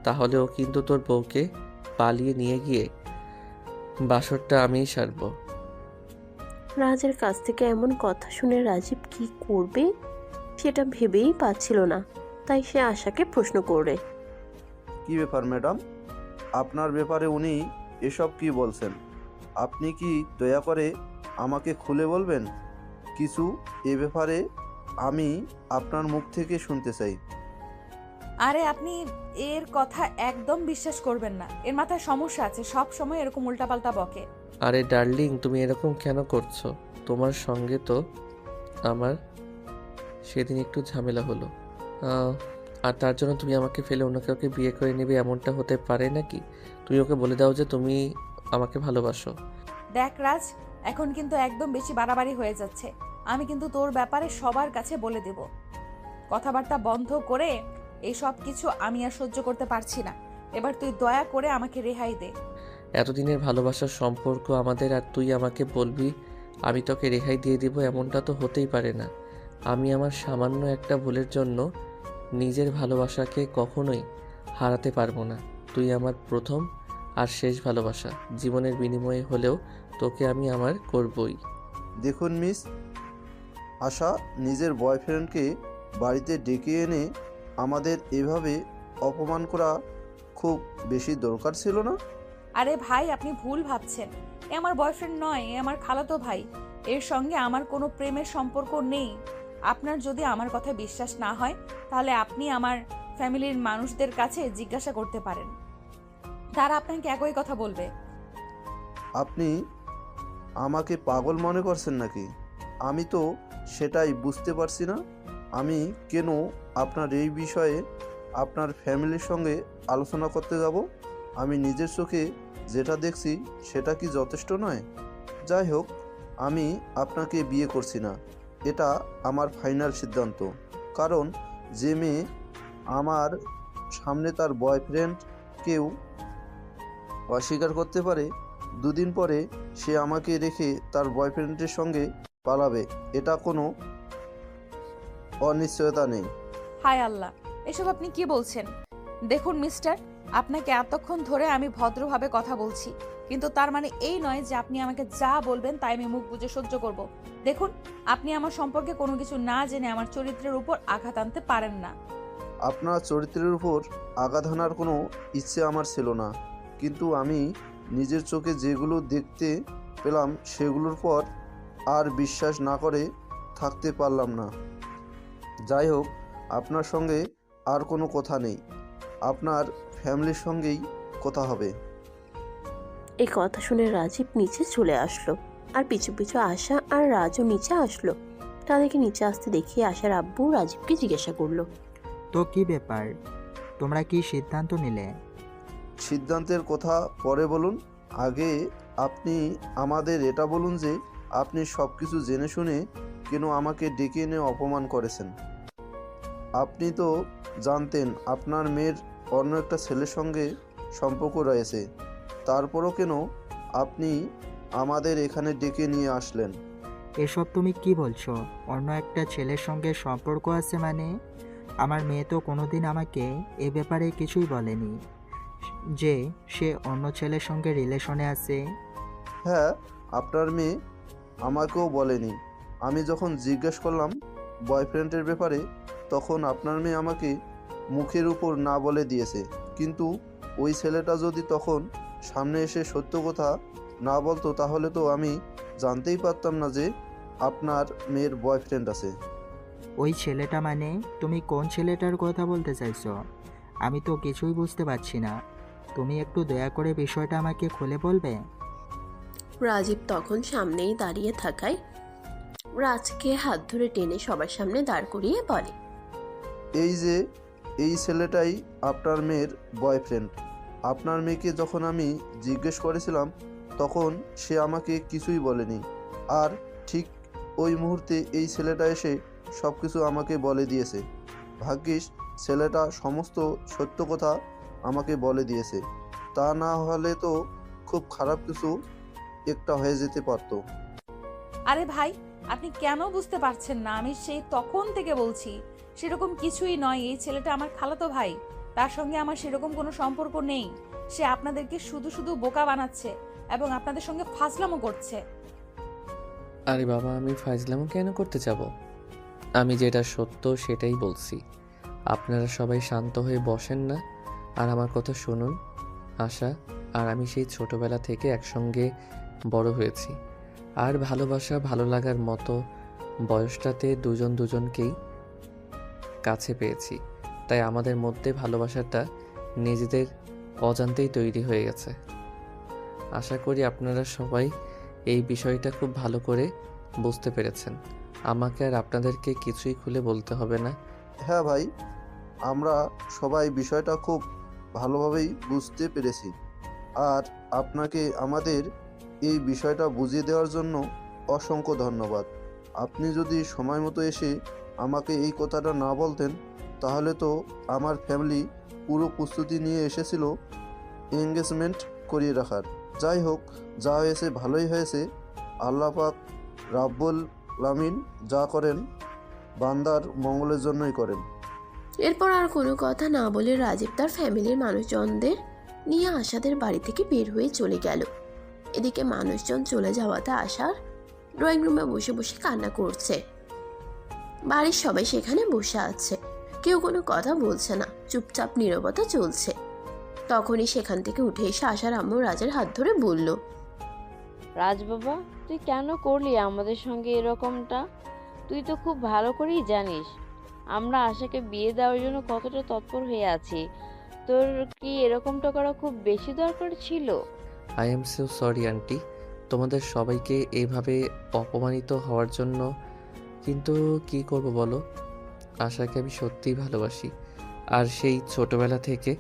তাহলে ও কিন্তু তোর বউকে পালিয়ে নিয়ে গিয়ে বাসরটা আমিই সারবো। রাজের কাছ থেকে এমন কথা শুনে রাজীব কি করবে সেটা ভেবেই পাচ্ছিল না, তাই সে আশাকে প্রশ্ন করে। কি ব্যাপার ম্যাডাম, আপনার ব্যাপারে উনি এসব কি বলছেন? আপনি কি দয়া করে আমাকে খুলে বলবেন কিছু? এ ব্যাপারে আমি আপনার মুখ থেকে শুনতে চাই। আরে আপনি এর কথা একদম বিশ্বাস করবেন না, এর মাথায় সমস্যা আছে, সব সময় এরকম উল্টাপাল্টা বকে। আরে ডার্লিং, তুমি এরকম কেন করছো? তোমার সঙ্গে তো আমার সেদিন একটু ঝামেলা হলো, আর তার জন্য তুমি আমাকে ফেলে অন্য কাউকে বিয়ে করে নেবে, এমনটা হতে পারে নাকি? তুমি ওকে বলে দাও যে তুমি আমাকে ভালোবাসো। দেখ রাজ, এখন কিন্তু একদম বেশি বাড়াবাড়ি হয়ে যাচ্ছে। আমি কিন্তু তোর ব্যাপারে সবার কাছে বলে দেব। কথাবার্তা বন্ধ করে এই সব কিছু আমি আর সহ্য করতে পারছি না। এবার তুই দয়া করে আমাকে রেহাই দে। এতদিনের ভালোবাসার সম্পর্ক আমাদের, আর তুই আমাকে বলবি আমি তোকে রেহাই দিয়ে দিব? এমনটা তো হতেই পারে না। আমি আমার সামান্য একটা ভুলের জন্য নিজের ভালোবাসাকে কখনোই হারাতে পারবো না। তুই আমার প্রথম আর শেষ ভালোবাসা। জীবনের বিনিময়ে হলেও তোকে আমি আমার করবই। দেখুন মিস আশা, নিজের বয়ফ্রেন্ডকে বাড়িতে ডেকে এনে আমাদের এভাবে অপমান করা খুব বেশি দরকার ছিল না। আরে ভাই, আপনি ভুল ভাবছেন। এ আমার বয়ফ্রেন্ড নয়, এ আমার খালাতো ভাই। এর সঙ্গে আমার কোনো প্রেমের সম্পর্ক নেই। আপনার যদি আমার কথা বিশ্বাস না হয় তাহলে আপনি আমার ফ্যামিলির মানুষদের কাছে জিজ্ঞাসা করতে পারেন, তারা আপনাকে একই কথা বলবে। আপনি আমাকে পাগল মনে করছেন নাকি? আমি তো সেটাই বুঝতে পারছি না। আমি কেন আপনার এই বিষয়ে আপনার ফ্যামিলির সঙ্গে আলোচনা করতে যাব? আমি নিজের চোখে যেটা দেখছি সেটা কি যথেষ্ট নয়? যাই হোক, আমি আপনাকে বিয়ে করছি না, এটা আমার ফাইনাল সিদ্ধান্ত। কারণ যে মেয়ে আমার সামনে তার বয়ফ্রেন্ডকেও অস্বীকার করতে পারে, দুদিন পরে সে আমাকে রেখে তার বয়ফ্রেন্ডের সঙ্গে পালাবে, এটা কোনো অনিশ্চয়তা নেই। হায় আল্লাহ, এসব আপনি কি বলছেন? দেখুন মিস্টার, আপনাকে এতক্ষণ ধরে আমি ভদ্রভাবে কথা বলছি, কিন্তু তার মানে এই নয় যে আপনি আমাকে যা বলবেন তাই আমি মুখ বুজে সহ্য করব। দেখুন, আপনি আমার সম্পর্কে কোনো কিছু না জেনে আমার চরিত্রের উপর আঘাত আনতে পারেন না। আপনার চরিত্রের উপর আঘাত হানার কোনো ইচ্ছে আমার ছিল না, কিন্তু আমি নিজের চোখে যেগুলো দেখতে পেলাম সেগুলোর পর আর বিশ্বাস না করে থাকতে পারলাম না। যাই হোক, আপনার সঙ্গে আর কোনো কথা নেই, আপনার ফ্যামিলির সঙ্গেই কথা হবে। এই কথা শুনে রাজীব নিচে চলে আসলো, আর পিছু পিছু আশা আর রাজও নিচে আসলো। তাদেরকে নিচে আসতে দেখে আশার আব্বু রাজীবকে জিজ্ঞাসা করলো, তো কি ব্যাপার, তোমরা কি সিদ্ধান্ত নিলে? সিদ্ধান্তের কথা পরে বলুন, আগে আপনি আমাদের এটা বলুন যে আপনি সব কিছু জেনে শুনে কেন আমাকে ডেকে এনে অপমান করেছেন? আপনি তো জানতেন আপনার মেয়ের অন্য একটা ছেলের সঙ্গে সম্পর্ক রয়েছে, তারপরও কেন আপনি আমাদের এখানে ডেকে নিয়ে আসলেন? এসব তুমি কি বলছো? অন্য একটা ছেলের সঙ্গে সম্পর্ক আছে মানে? আমার মেয়ে তো কোনোদিন আমাকে এ ব্যাপারে কিছুই বলেনি যে সে অন্য ছেলের সঙ্গে রিলেশনে আছে। হ্যাঁ, আপনার মেয়ে আমাকেও বলেনি। আমি যখন জিজ্ঞেস করলাম বয়ফ্রেন্ডের ব্যাপারে, তখন আপনার মেয়ে আমাকে মুখের উপর না বলে দিয়েছে। কিন্তু ওই ছেলেটা যদি তখন সামনে এসে সত্য কথা না বলতো তাহলে তো আমি জানতেই পারতাম না যে আপনার মেয়ের বয়ফ্রেন্ড আছে। ওই ছেলেটা মানে তুমি কোন ছেলেটার কথা বলতে চাইছো? আমি তো কিছুই বুঝতে পারছি না। তুমি একটু দয়া করে বিষয়টা আমাকে খুলে বলবে? রাজীব তখন সামনেই দাঁড়িয়ে থাকায় রাজকে হাত ধরে টেনে সবার সামনে দাঁড় করিয়ে বলে, এই যে এই ছেলেটাই আপনার মেয়ের বয়ফ্রেন্ড। আপনার মেয়েকে যখন আমি জিজ্ঞেস করেছিলাম তখন সে আমাকে কিছুই বলেনি, আর ঠিক ওই মুহূর্তে এই ছেলেটা এসে সব কিছু আমাকে বলে দিয়েছে। ভাগ্যিস ছেলেটা সমস্ত সত্য কথা আমাকে বলে দিয়েছে, তা না হলে তো খুব খারাপ কিছু একটা হয়ে যেতে পারতো। আরে ভাই, আপনি কেন বুঝতে পারছেন না? আমি সেই তখন থেকে বলছি সেরকম কিছুই নয়। এই ছেলেটা আমার খালাতো ভাই, তার সঙ্গে আমার সেরকম কোনো সম্পর্ক নেই। সে আপনাদেরকে শুধু শুধু বোকা বানাচ্ছে এবং আপনাদের সঙ্গে ফাজলামো করছে। আরে বাবা, আমি ফাজলামো কেন করতে যাব? আমি যেটা সত্য সেটাই বলছি। আপনারা সবাই শান্ত হয়ে বসেন না আর আমার কথা শুনুন। আশা আর আমি সেই ছোটবেলা থেকে একসঙ্গে বড় হয়েছি, আর ভালোবাসা ভালো লাগার মতো বয়সটাতে দুজন দুজনকেই কাছে পেয়েছি। তাই আমাদের মধ্যে ভালোবাসাটা নিজেদের অজান্তেই তৈরি হয়ে গেছে। আশা করি আপনারা সবাই এই বিষয়টা খুব ভালো করে বুঝতে পেরেছেন। আমাকে আর আপনাদেরকে কিছুই খুলে বলতে হবে না। হ্যাঁ ভাই, আমরা সবাই বিষয়টা খুব ভালোভাবেই বুঝতে পেরেছি, আর আপনাকে আমাদের এই বিষয়টা বুঝিয়ে দেওয়ার জন্য অসংখ্য ধন্যবাদ। আপনি যদি সময় মতো এসে আমাকে এই কথাটা না বলতেন তাহলে তো আমার ফ্যামিলি পুরো প্রস্তুতি নিয়ে এসেছিল এঙ্গেজমেন্ট করিয়ে রাখার। যাই হোক, যা হয়েছে ভালোই হয়েছে। আল্লাহ পাক রাব্বুল আলামিন যা করেন বান্দার মঙ্গলের জন্যই করেন। এরপর আর কোনো কথা না বলে রাজীব তার ফ্যামিলির মানুষজনদের নিয়ে আশাদের বাড়ি থেকে বের হয়ে চলে গেল। এদিকে মানুষজন চলে যাওয়াতে আশার ড্রয়িং রুমে বসে বসে কান্না করছে। বাড়ির সবাই সেখানে বসে আছে, কেউ কোনো কথা বলছে না, চুপচাপ নীরবতা চলছে। তখনই সেখান থেকে উঠে এসে আশার আম্মু রাজের হাত ধরে বলল, রাজ বাবা, তুই কেন করলি আমাদের সঙ্গে এরকমটা? তুই তো খুব ভালো করেই জানিস আমরা আশাকে বিয়ে দেওয়ার জন্য কতটা তৎপর হয়ে আছি। তোর কি এরকমটা করা খুব বেশি দরকার ছিল? I am so sorry aunty, তোমাদের সবাইকে এইভাবে অপমানিত হওয়ার জন্য। কিন্তু কি করব বলো, আশাকে আমি সত্যিই ভালোবাসি, আর সেই ছোটবেলা থেকে।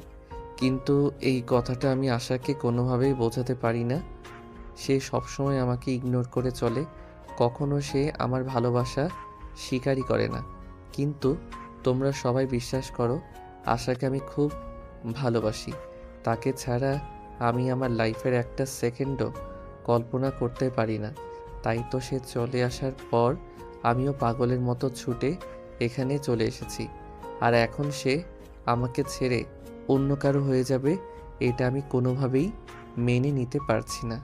কিন্তু এই কথাটা আমি আশাকে কোনোভাবেই বোঝাতে পারি না। সে সবসময় আমাকে ইগনোর করে চলে, কখনো সে আমার ভালোবাসা স্বীকারই করে না। কিন্তু তোমরা সবাই বিশ্বাস করো, আশাকে আমি খুব ভালোবাসি। তাকে ছাড়া আমি আমার লাইফের একটা সেকেন্ডও কল্পনা করতে পারি না। তাই তো সে চলে আসার পর আমিও পাগলের মতো ছুটে এখানে চলে এসেছি। আর এখন সে আমাকে ছেড়ে অন্য কারো হয়ে যাবে, এটা আমি কোনোভাবেই মেনে নিতে পারছি না।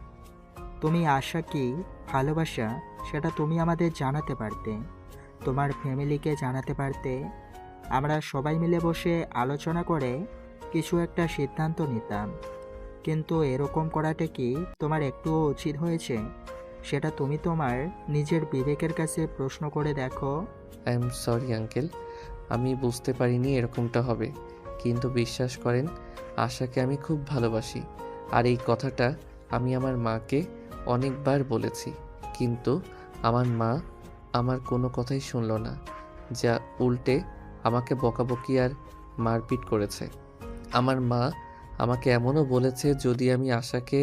তুমি আশা কি ভালোবাসা সেটা তুমি আমাদের জানাতে পারতে, তোমার ফ্যামিলিকে জানাতে পারতে। আমরা সবাই মিলে বসে আলোচনা করে কিছু একটা সিদ্ধান্ত নিতাম। কিন্তু এরকম করাটা কি তোমার একটুও উচিত হয়েছে? সেটা তুমি তোমার নিজের বিবেকের কাছে প্রশ্ন করে দেখো। আই এম সরি আঙ্কেল, আমি বুঝতে পারিনি এরকমটা হবে। কিন্তু বিশ্বাস করেন, আশাকে আমি খুব ভালোবাসি। আর এই কথাটা আমি আমার মাকে অনেকবার বলেছি, কিন্তু আমার মা আমার কোনো কথাই শুনল না, যা উল্টে আমাকে বকাবকি আর মারপিট করেছে। আমার মা আমাকে এমনও বলেছে যদি আমি আশাকে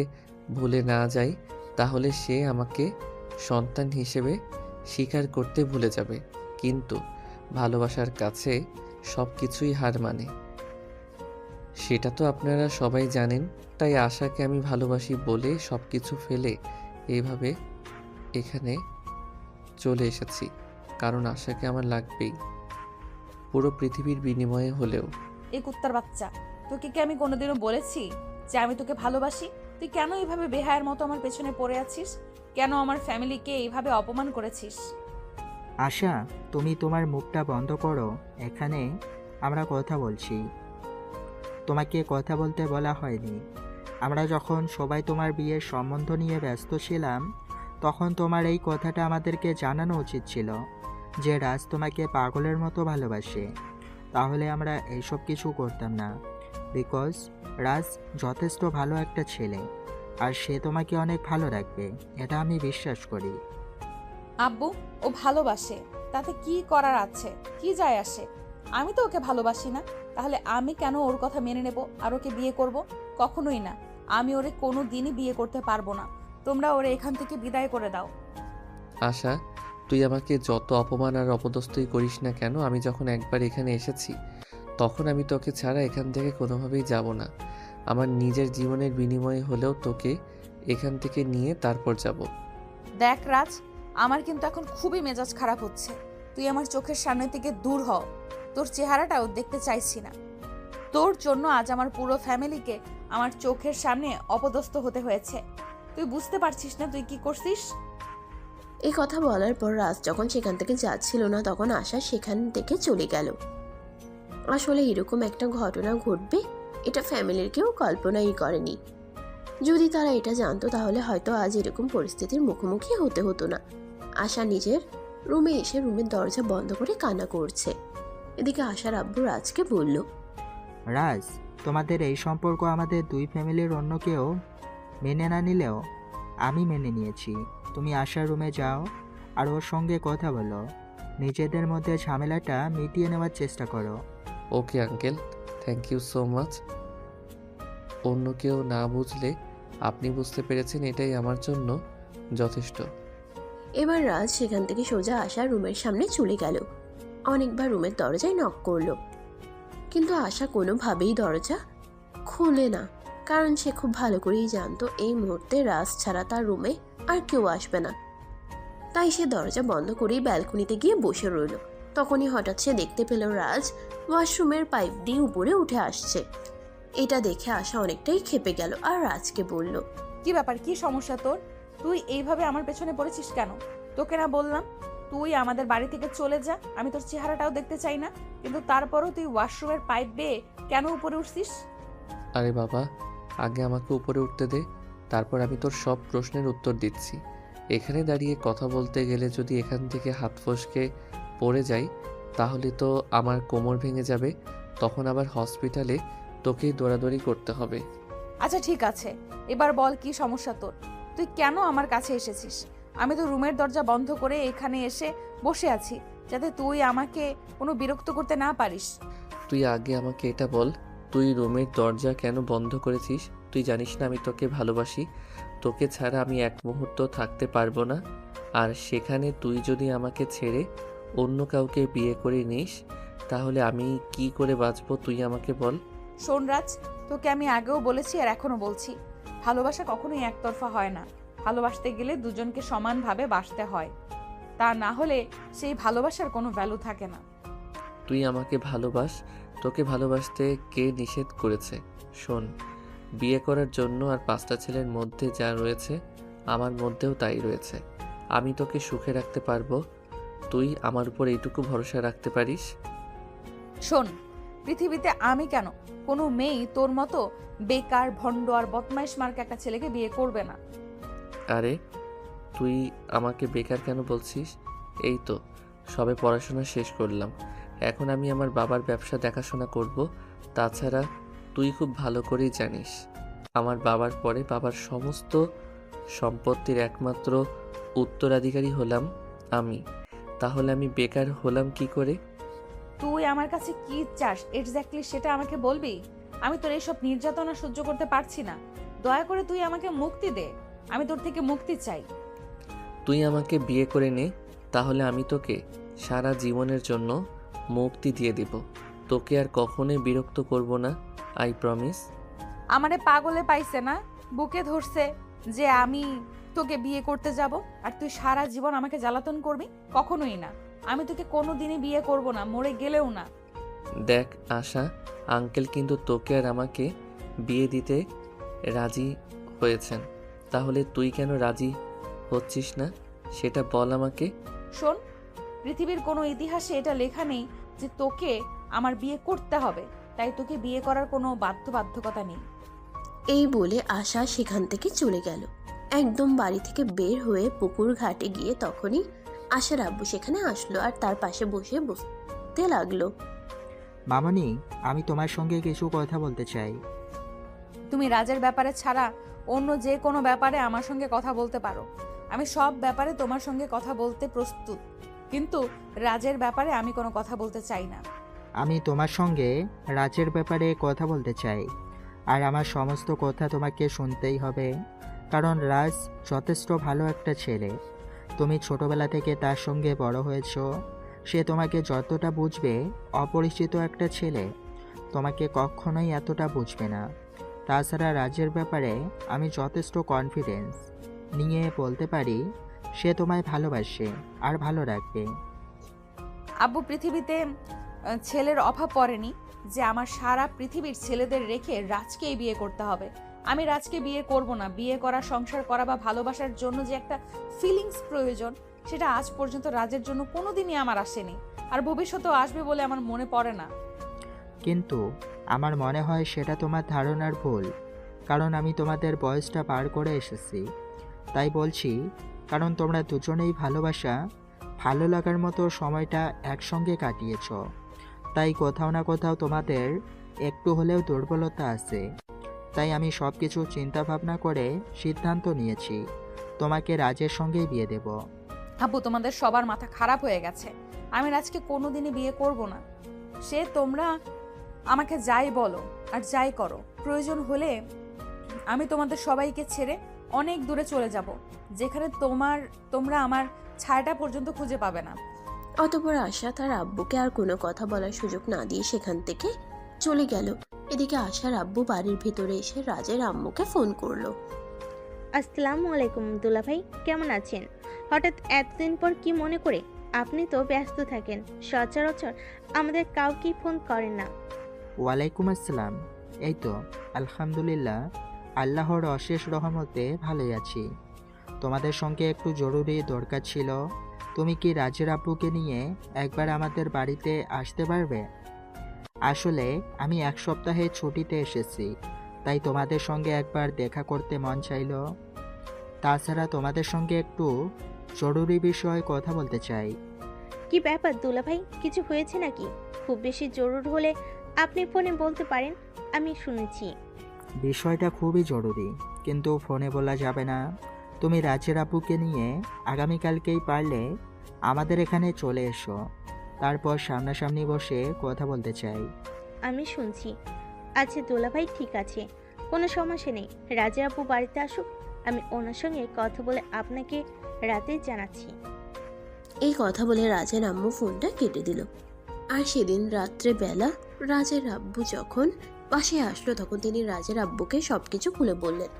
ভুলে না যাই তাহলে সে আমাকে সন্তান হিসেবে স্বীকার করতে ভুলে যাবে। কিন্তু ভালোবাসার কাছে সব কিছুই হার মানে, সেটা তো আপনারা সবাই জানেন। তাই আশাকে আমি ভালোবাসি বলে সব কিছু ফেলে এইভাবে এখানে চলে এসেছি, কারণ আশাকে আমার লাগবেই, পুরো পৃথিবীর বিনিময়ে হলেও। এই কুত্তার বাচ্চা, তোকে কি আমি কোনোদিনও বলেছি যে আমি তোকে ভালোবাসি? তুই কেন এইভাবে বেহায়ের মতো আমার পেছনে পড়ে আছিস? কেন আমার ফ্যামিলিকে এইভাবে অপমান করেছিস? আশা, তুমি তোমার মুখটা বন্ধ করো, এখানে আমরা কথা বলছি। তোমাকে কথা বলতে বলা হয়নি। আমরা যখন সবাই তোমার বিয়ের সম্বন্ধ নিয়ে ব্যস্ত ছিলাম তখন তোমার এই কথাটা আমাদেরকে জানানো উচিত ছিল যে রাজ তোমাকে পাগলের মতো ভালোবাসে। তাহলে আমরা এইসব কিছু করতাম না। বিকজ রাজ যথেষ্ট ভালো একটা ছেলে, আর সে তোমাকে অনেক ভালো রাখবে, এটা আমি বিশ্বাস করি। আব্বু, ও ভালোবাসে, তাতে কি করার আছে? কি যায় আসে? আমি তো ওকে ভালোবাসি না, তাহলে আমি কেন ওর কথা মেনে নেব আর ওকে বিয়ে করব? কখনোই না। আমি ওরে কোনো দিনই বিয়ে করতে পারবো না। তোমরা ওরে এখান থেকে বিদায় করে দাও। আশা, তুই আমাকে যত অপমান আর অপদস্থই করিস না কেন, আমি যখন একবার এখানে এসেছি তখন আমি তোকে ছাড়া এখান থেকে কোনোভাবেই যাব না। আমার নিজের জীবনের বিনিময়ে হলেও তোকে এখান থেকে নিয়ে তারপর যাব। দেখ রাজ, আমার কিন্তু এখন খুবই মেজাজ খারাপ হচ্ছে। তুই আমার চোখের সামনে থেকে দূর হ। তোর চেহারাটাও দেখতে চাইছি না। তোর জন্য আজ আমার পুরো ফ্যামিলিকে আমার চোখের সামনে অপদস্থ হতে হয়েছে। তুই বুঝতে পারছিস না তুই কি করছিস? এই কথা বলার পর রাজ যখন সেখান থেকে যাচ্ছিল না তখন আশা সেখান থেকে চলে গেল। আসলে এরকম একটা ঘটনা ঘটবে এটা ফ্যামিলির কেউ কল্পনাই করেনি। যদি তারা এটা জানতো তাহলে হয়তো আজ এরকম পরিস্থিতির মুখোমুখি হতে হতো না। আশা নিজের রুমে এসে রুমের দরজা বন্ধ করে কান্না করছে। এদিকে আশার আব্বু রাজকে বলল, রাজ, তোমাদের এই সম্পর্ক আমাদের দুই ফ্যামিলির অন্য কেউ মেনে না নিলেও আমি মেনে নিয়েছি। তুমি আশার রুমে যাও আর ওর সঙ্গে কথা বলো, নিজেদের মধ্যে ঝামেলাটা মিটিয়ে নেওয়ার চেষ্টা করো। Okay uncle, thank you so much. অন্য কেউ না বুঝলে আপনি বুঝতে পেরেছেন, এটাই আমার জন্য যথেষ্ট। এবার রাজ সেখান থেকে সোজা আশার রুমের সামনে চলে গেল। অনেকবার রুমের দরজায় নক করলো, কিন্তু আশা কোনোভাবেই দরজা খুলে না, কারণ সে খুব ভালো করেই জানতো এই মুহূর্তে রাজ ছাড়া তার রুমে আর কেউ আসবে না। তাই সে দরজা বন্ধ করেই ব্যালকনিতে গিয়ে বসে রইল। তখনই হঠাৎ সে দেখতে পেল রাজ ওয়াশরুমের পাইপ দিয়ে উপরে উঠে আসছে। এটা দেখে আশা অনেকটাই ক্ষেপে গেল আর রাজকে বলল, কি ব্যাপার, কি সমস্যা তোর? তুই এইভাবে আমার পেছনে পড়েছিস কেন? তোকে না বললাম তুই আমাদের বাড়ি থেকে চলে যা, আমি তোর চেহারাটাও দেখতে চাই না, কিন্তু তারপরও তুই ওয়াশরুমের পাইপ বেয়ে কেন উপরে উঠছিস? আরে বাবা, আগে আমাকে উপরে উঠতে দে, তারপর আমি তোর সব প্রশ্নের উত্তর দিচ্ছি। এখানে দাঁড়িয়ে কথা বলতে গেলে যদি এখান থেকে হাত ফসকে পড়ে যাই তাহলে তো আমার কোমর ভেঙে যাবে, তখন আবার হসপিটালে তোকেই দৌড়াদৌড়ি করতে হবে। আচ্ছা ঠিক আছে, এবার বল কি সমস্যা তোর? তুই কেন আমার কাছে এসেছিস? আমি তো রুমের দরজা বন্ধ করে এখানে এসে বসে আছি যাতে তুই আমাকে কোনো বিরক্ত করতে না পারিস। তুই আগে আমাকে এটা বল, তুই রুমের দরজা কেন বন্ধ করেছিস? তুই জানিস না আমি তোকে ভালোবাসি, তোকে ছাড়া আমি এক মুহূর্ত থাকতে পারবো না। আর সেখানে তুই যদি আমাকে ছেড়ে অন্য কাউকে বিয়ে করে নিস তাহলে আমি কি করে বাঁচবো তুই আমাকে বল। শোন রাজ, তোকে আমি আগেও বলেছি আর এখনো বলছি, ভালোবাসা কখনোই একতরফা হয় না। ভালোবাসতে গেলে দুজনকে সমানভাবে বাসতে হয়, তা না হলে সেই ভালোবাসার কোনো ভ্যালু থাকে না। তুই আমাকে ভালোবাস, তোকে ভালোবাসতে কে নিষেধ করেছে? শোন, বিয়ে করার জন্য আর 5টা ছেলের মধ্যে যা রয়েছে আমার মধ্যেও তাই রয়েছে। আমি তোকে সুখে রাখতে পারবো, তুই আমার উপর এইটুকু ভরসা রাখতে পারিস? শোন, পৃথিবীতে আমি কেন, কোনো মেয়েই তোর মতো বেকার ভণ্ড আর বদমাইশ মার্কা একটা ছেলেকে বিয়ে করবে না। আরে তুই আমাকে বেকার কেন বলছিস? এই তো সবে পড়াশোনা শেষ করলাম, এখন আমি আমার বাবার ব্যবসা দেখাশোনা করব। তাছাড়া তুই খুব ভালো করেই জানিস আমার বাবার পরে বাবার সমস্ত সম্পত্তির একমাত্র উত্তরাধিকারী হলাম আমি, তাহলে আমি বেকার হলাম কি করে? তুই আমার কাছে কি চাস এক্স্যাক্টলি সেটা আমাকে বলবি? আমি তোর এইসব নির্যাতনা সহ্য করতে পারছি না, দয়া করে তুই আমাকে মুক্তি দে, আমি তোর থেকে মুক্তি চাই। তুই আমাকে বিয়ে করে নে, তাহলে আমি তোকে সারা জীবনের জন্য মুক্তি দিয়ে দিব, তোকে আর কখনোই বিরক্ত করব না, আই প্রমিস। আমারে পাগলে পাইছে না, বুকে ধরছে যে আমি তোকে বিয়ে করতে যাব আর তুই সারা জীবন আমাকে জ্বালাতন করবি? কখনোই না, আমি তোকে কোনোদিনই বিয়ে করব না, মরে গেলেও না। দেখ আশা, আঙ্কেল কিন্তু তোকে আর আমাকে বিয়ে দিতে রাজি হয়েছেন, তাহলে তুই কেন রাজি হচ্ছিস না সেটা বল আমাকে। শোন, পৃথিবীর কোনো ইতিহাসে এটা লেখা নেই যে তোকে আমার বিয়ে করতে হবে, তাই তোকে বিয়ে করার কোনো বাধ্যবাধকতা নেই। এই বলে আশা সেখান থেকে চলে গেল। একদম বাড়ি থেকে বের হয়ে পুকুর ঘাটে গিয়ে তখনই আশার আব্বু সেখানে আসলো আর তার পাশে বসে বসতে লাগলো। মামনি, আমি তোমার সঙ্গে কিছু কথা বলতে চাই। তুমি রাজের ব্যাপারে ছাড়া অন্য যে কোনো ব্যাপারে আমার সঙ্গে কথা বলতে পারো, আমি সব ব্যাপারে তোমার সঙ্গে কথা বলতে প্রস্তুত, কিন্তু রাজের ব্যাপারে আমি কোনো কথা বলতে চাই না। আমি তোমার সঙ্গে রাজের ব্যাপারে কথা বলতে চাই, আর আমার সমস্ত কথা তোমাকে শুনতেই হবে, কারণ রাজ যথেষ্ট ভালো একটা ছেলে। তুমি ছোটবেলা থেকে তার সঙ্গে বড় হয়েছো। সে তোমাকে যতটা বুঝবে, অপরিচিত একটা ছেলে তোমাকে কখনোই এতটা বুঝবে না। তাছাড়া রাজের ব্যাপারে আমি যথেষ্ট কনফিডেন্স নিয়ে বলতে পারি, সে তোমায় ভালোবাসে আর ভালো রাখবে। আব্বু, পৃথিবীতে ছেলের অভাব পড়েনি যে আমার সারা পৃথিবীর ছেলেদের রেখে রাজকেই বিয়ে করতে হবে। আমি রাজকে বিয়ে করব না। বিয়ে করা, সংসার করা বা ভালোবাসার জন্য যে একটা ফিলিংস প্রয়োজন, সেটা আজ পর্যন্ত রাজের জন্য কোনোদিনই আমার আসেনি, আর ভবিষ্যতেও আসবে বলে আমার মনে পড়ে না। কিন্তু আমার মনে হয় সেটা তোমার ধারণার ভুল, কারণ আমি তোমাদের বয়সটা পার করে এসেছি। তাই বলছি, কারণ তোমরা দুজনেই ভালো লাগার মতো সময়টা একসঙ্গে কাটিয়েছ। তাই কোথাও না কোথাও তোমাদের একটু হলেও দুর্বলতা আছে। তাই আমি সব কিছু চিন্তা ভাবনা করে সিদ্ধান্ত নিয়েছি, তোমাকে রাজের সঙ্গেই বিয়ে দেব। আব্বু, তোমাদের সবার মাথা খারাপ হয়ে গেছে। আমি রাজকে কোনোদিনই বিয়ে করব না। সে তোমরা আমাকে যাই বলো আর যাই করো, প্রয়োজন হলে আমি তোমাদের সবাইকে ছেড়ে অনেক দূরে চলে যাব, যেখানে তোমরা আমার ছায়াটা পর্যন্ত খুঁজে পাবে না। অতঃপর আশা তার আব্বুকে আর কোনো কথা বলার সুযোগ না দিয়ে সেখান থেকে চলে গেল। এদিকে আশার আব্বু বাড়ির ভিতরে এসে রাজের আম্মুকে ফোন করলো। আসসালামু আলাইকুম দুলা ভাই, কেমন আছেন? হঠাৎ এতদিন পর কি মনে করে? আপনি তো ব্যস্ত থাকেন, সচরাচর আমাদের কাউকেই ফোন করেন না। ওয়ালাইকুম আসসালাম। এই তো আলহামদুলিল্লাহ, আল্লাহর অশেষ রহমতে ভালোই আছি। তোমাদের সঙ্গে একটু জরুরি দরকার ছিল। তুমি কি রাজের আব্বুকে নিয়ে একবার আমাদের বাড়িতে আসতে পারবে? আসলে আমি এক সপ্তাহে ছুটিতে এসেছি, তাই তোমাদের সঙ্গে একবার দেখা করতে মন চাইল। তাছাড়া তোমাদের সঙ্গে একটু জরুরি বিষয়ে কথা বলতে চাই। কি ব্যাপার দুলা ভাই, কিছু হয়েছে নাকি? খুব বেশি জরুরি হলে আপনি ফোনে বলতে পারেন, আমি শুনেছি। বিষয়টা খুবই জরুরি, কিন্তু ফোনে বলা যাবে না। তুমি রাজের আব্বুকে নিয়ে আগামীকালকেই পারলে আমাদের এখানে চলে এসো, তারপর সামনাসামনি বসে কথা বলতে চাই। আমি শুনছি। আচ্ছা দুলা ভাই, ঠিক আছে, কোনো সমস্যা নেই। রাজা আপু বাড়িতে আসুক, আমি ওনার সঙ্গে কথা বলে আপনাকে রাতে জানাচ্ছি। এই কথা বলে রাজের আম্মু ফোনটা কেটে দিল। আর সেদিন রাত্রে বেলা রাজের আব্বু যখন বাসায় আসলো, তখন তিনি রাজের আব্বুকে সবকিছু খুলে বললেন।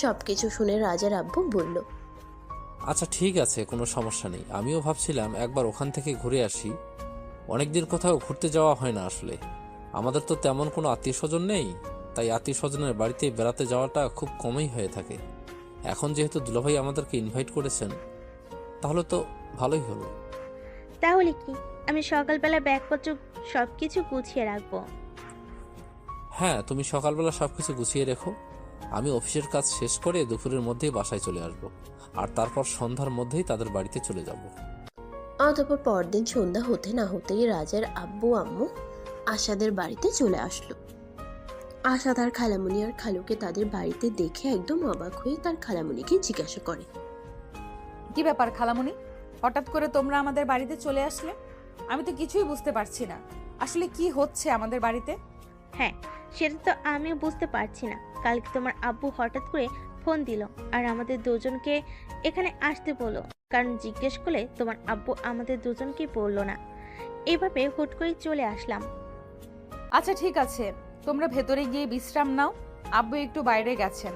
সবকিছু শুনে রাজের আব্বু বলল, আচ্ছা ঠিক আছে, কোনো সমস্যা নেই। আমিও ভাবছিলাম একবার ওখান থেকে ঘুরে আসি। অনেকদিন কোথাও ঘুরতে যাওয়া হয় না আসলে। আমাদের তো তেমন কোনো আত্মীয় স্বজন নেই, তাই আত্মীয় স্বজনের বাড়িতে বেড়াতে যাওয়াটা খুব কমই হয়ে থাকে। এখন যেহেতু দুলাভাই আমাদেরকে ইনভাইট করেছেন, তাহলে তো ভালোই হলো। তাহলে কি আমি সকালবেলা ব্যাগপত্র সবকিছু গুছিয়ে রাখবো? হ্যাঁ, তুমি সকালবেলা সবকিছু গুছিয়ে রেখো। আমি অফিসের কাজ শেষ করে দুপুরের মধ্যেই বাসায় চলে আসব, আর তারপর সন্ধ্যার মধ্যেই তাদের বাড়িতে চলে যাব। অতঃপর পরদিন সন্ধ্যা হতে না হতেই রাজের আব্বু আম্মু আশাদের বাড়িতে চলে আসলো। আশা তার খালামণি আর খালুকে তাদের বাড়িতে দেখে একদম অবাক হয়ে তার খালামণিকে জিজ্ঞাসা করে, কি ব্যাপার খালামণি, হঠাৎ করে তোমরা আমাদের বাড়িতে চলে আসলে? আমি তো কিছুই বুঝতে পারছি না, আসলে কি হচ্ছে আমাদের বাড়িতে। হ্যাঁ, সেটা তো আমিও বুঝতে পারছি না। কালকে তোমার আব্বু হঠাৎ করে ফোন দিল আর আমাদের দুজনকে এখানে আসতে বললো, কারণ জিজ্ঞেস করলে তোমার আব্বু আমাদের দুজনকে বললো না। এভাবে হুট করে চলে আসলাম। আচ্ছা ঠিক আছে, তোমরা ভেতরে গিয়ে বিশ্রাম নাও। আব্বু একটু বাইরে গেছেন,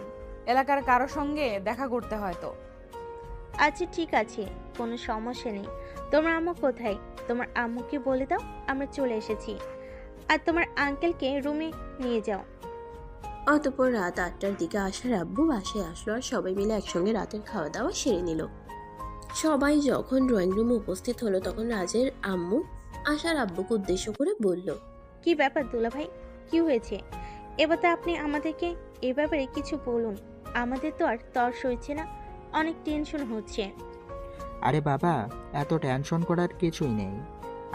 এলাকার কারো সঙ্গে দেখা করতে হয়তো। আচ্ছা ঠিক আছে, কোনো সমস্যা নেই। তোমার আম্মু কোথায়? তোমার আম্মুকে বলে দাও আমরা চলে এসেছি, আর তোমার আঙ্কেলকে রুমে নিয়ে যাও। অতঃপর রাত 8টার দিকে আশার আব্বু বাসায় আসলো আর সবাই মিলে একসঙ্গে রাতের খাওয়া দাওয়া সেরে নিল। সবাই যখন ড্রয়িং রুমে উপস্থিত হলো, তখন রাজের আম্মু আশার আব্বুকে উদ্দেশ্য করে বলল, কি ব্যাপার দুলা ভাই, কি হয়েছে? এবার তো আপনি আমাদেরকে এ ব্যাপারে কিছু বলুন। আমাদের তো আর তর্স হয়েছে না, অনেক টেনশন হচ্ছে। আরে বাবা, এত টেনশন করার কিছুই নেই।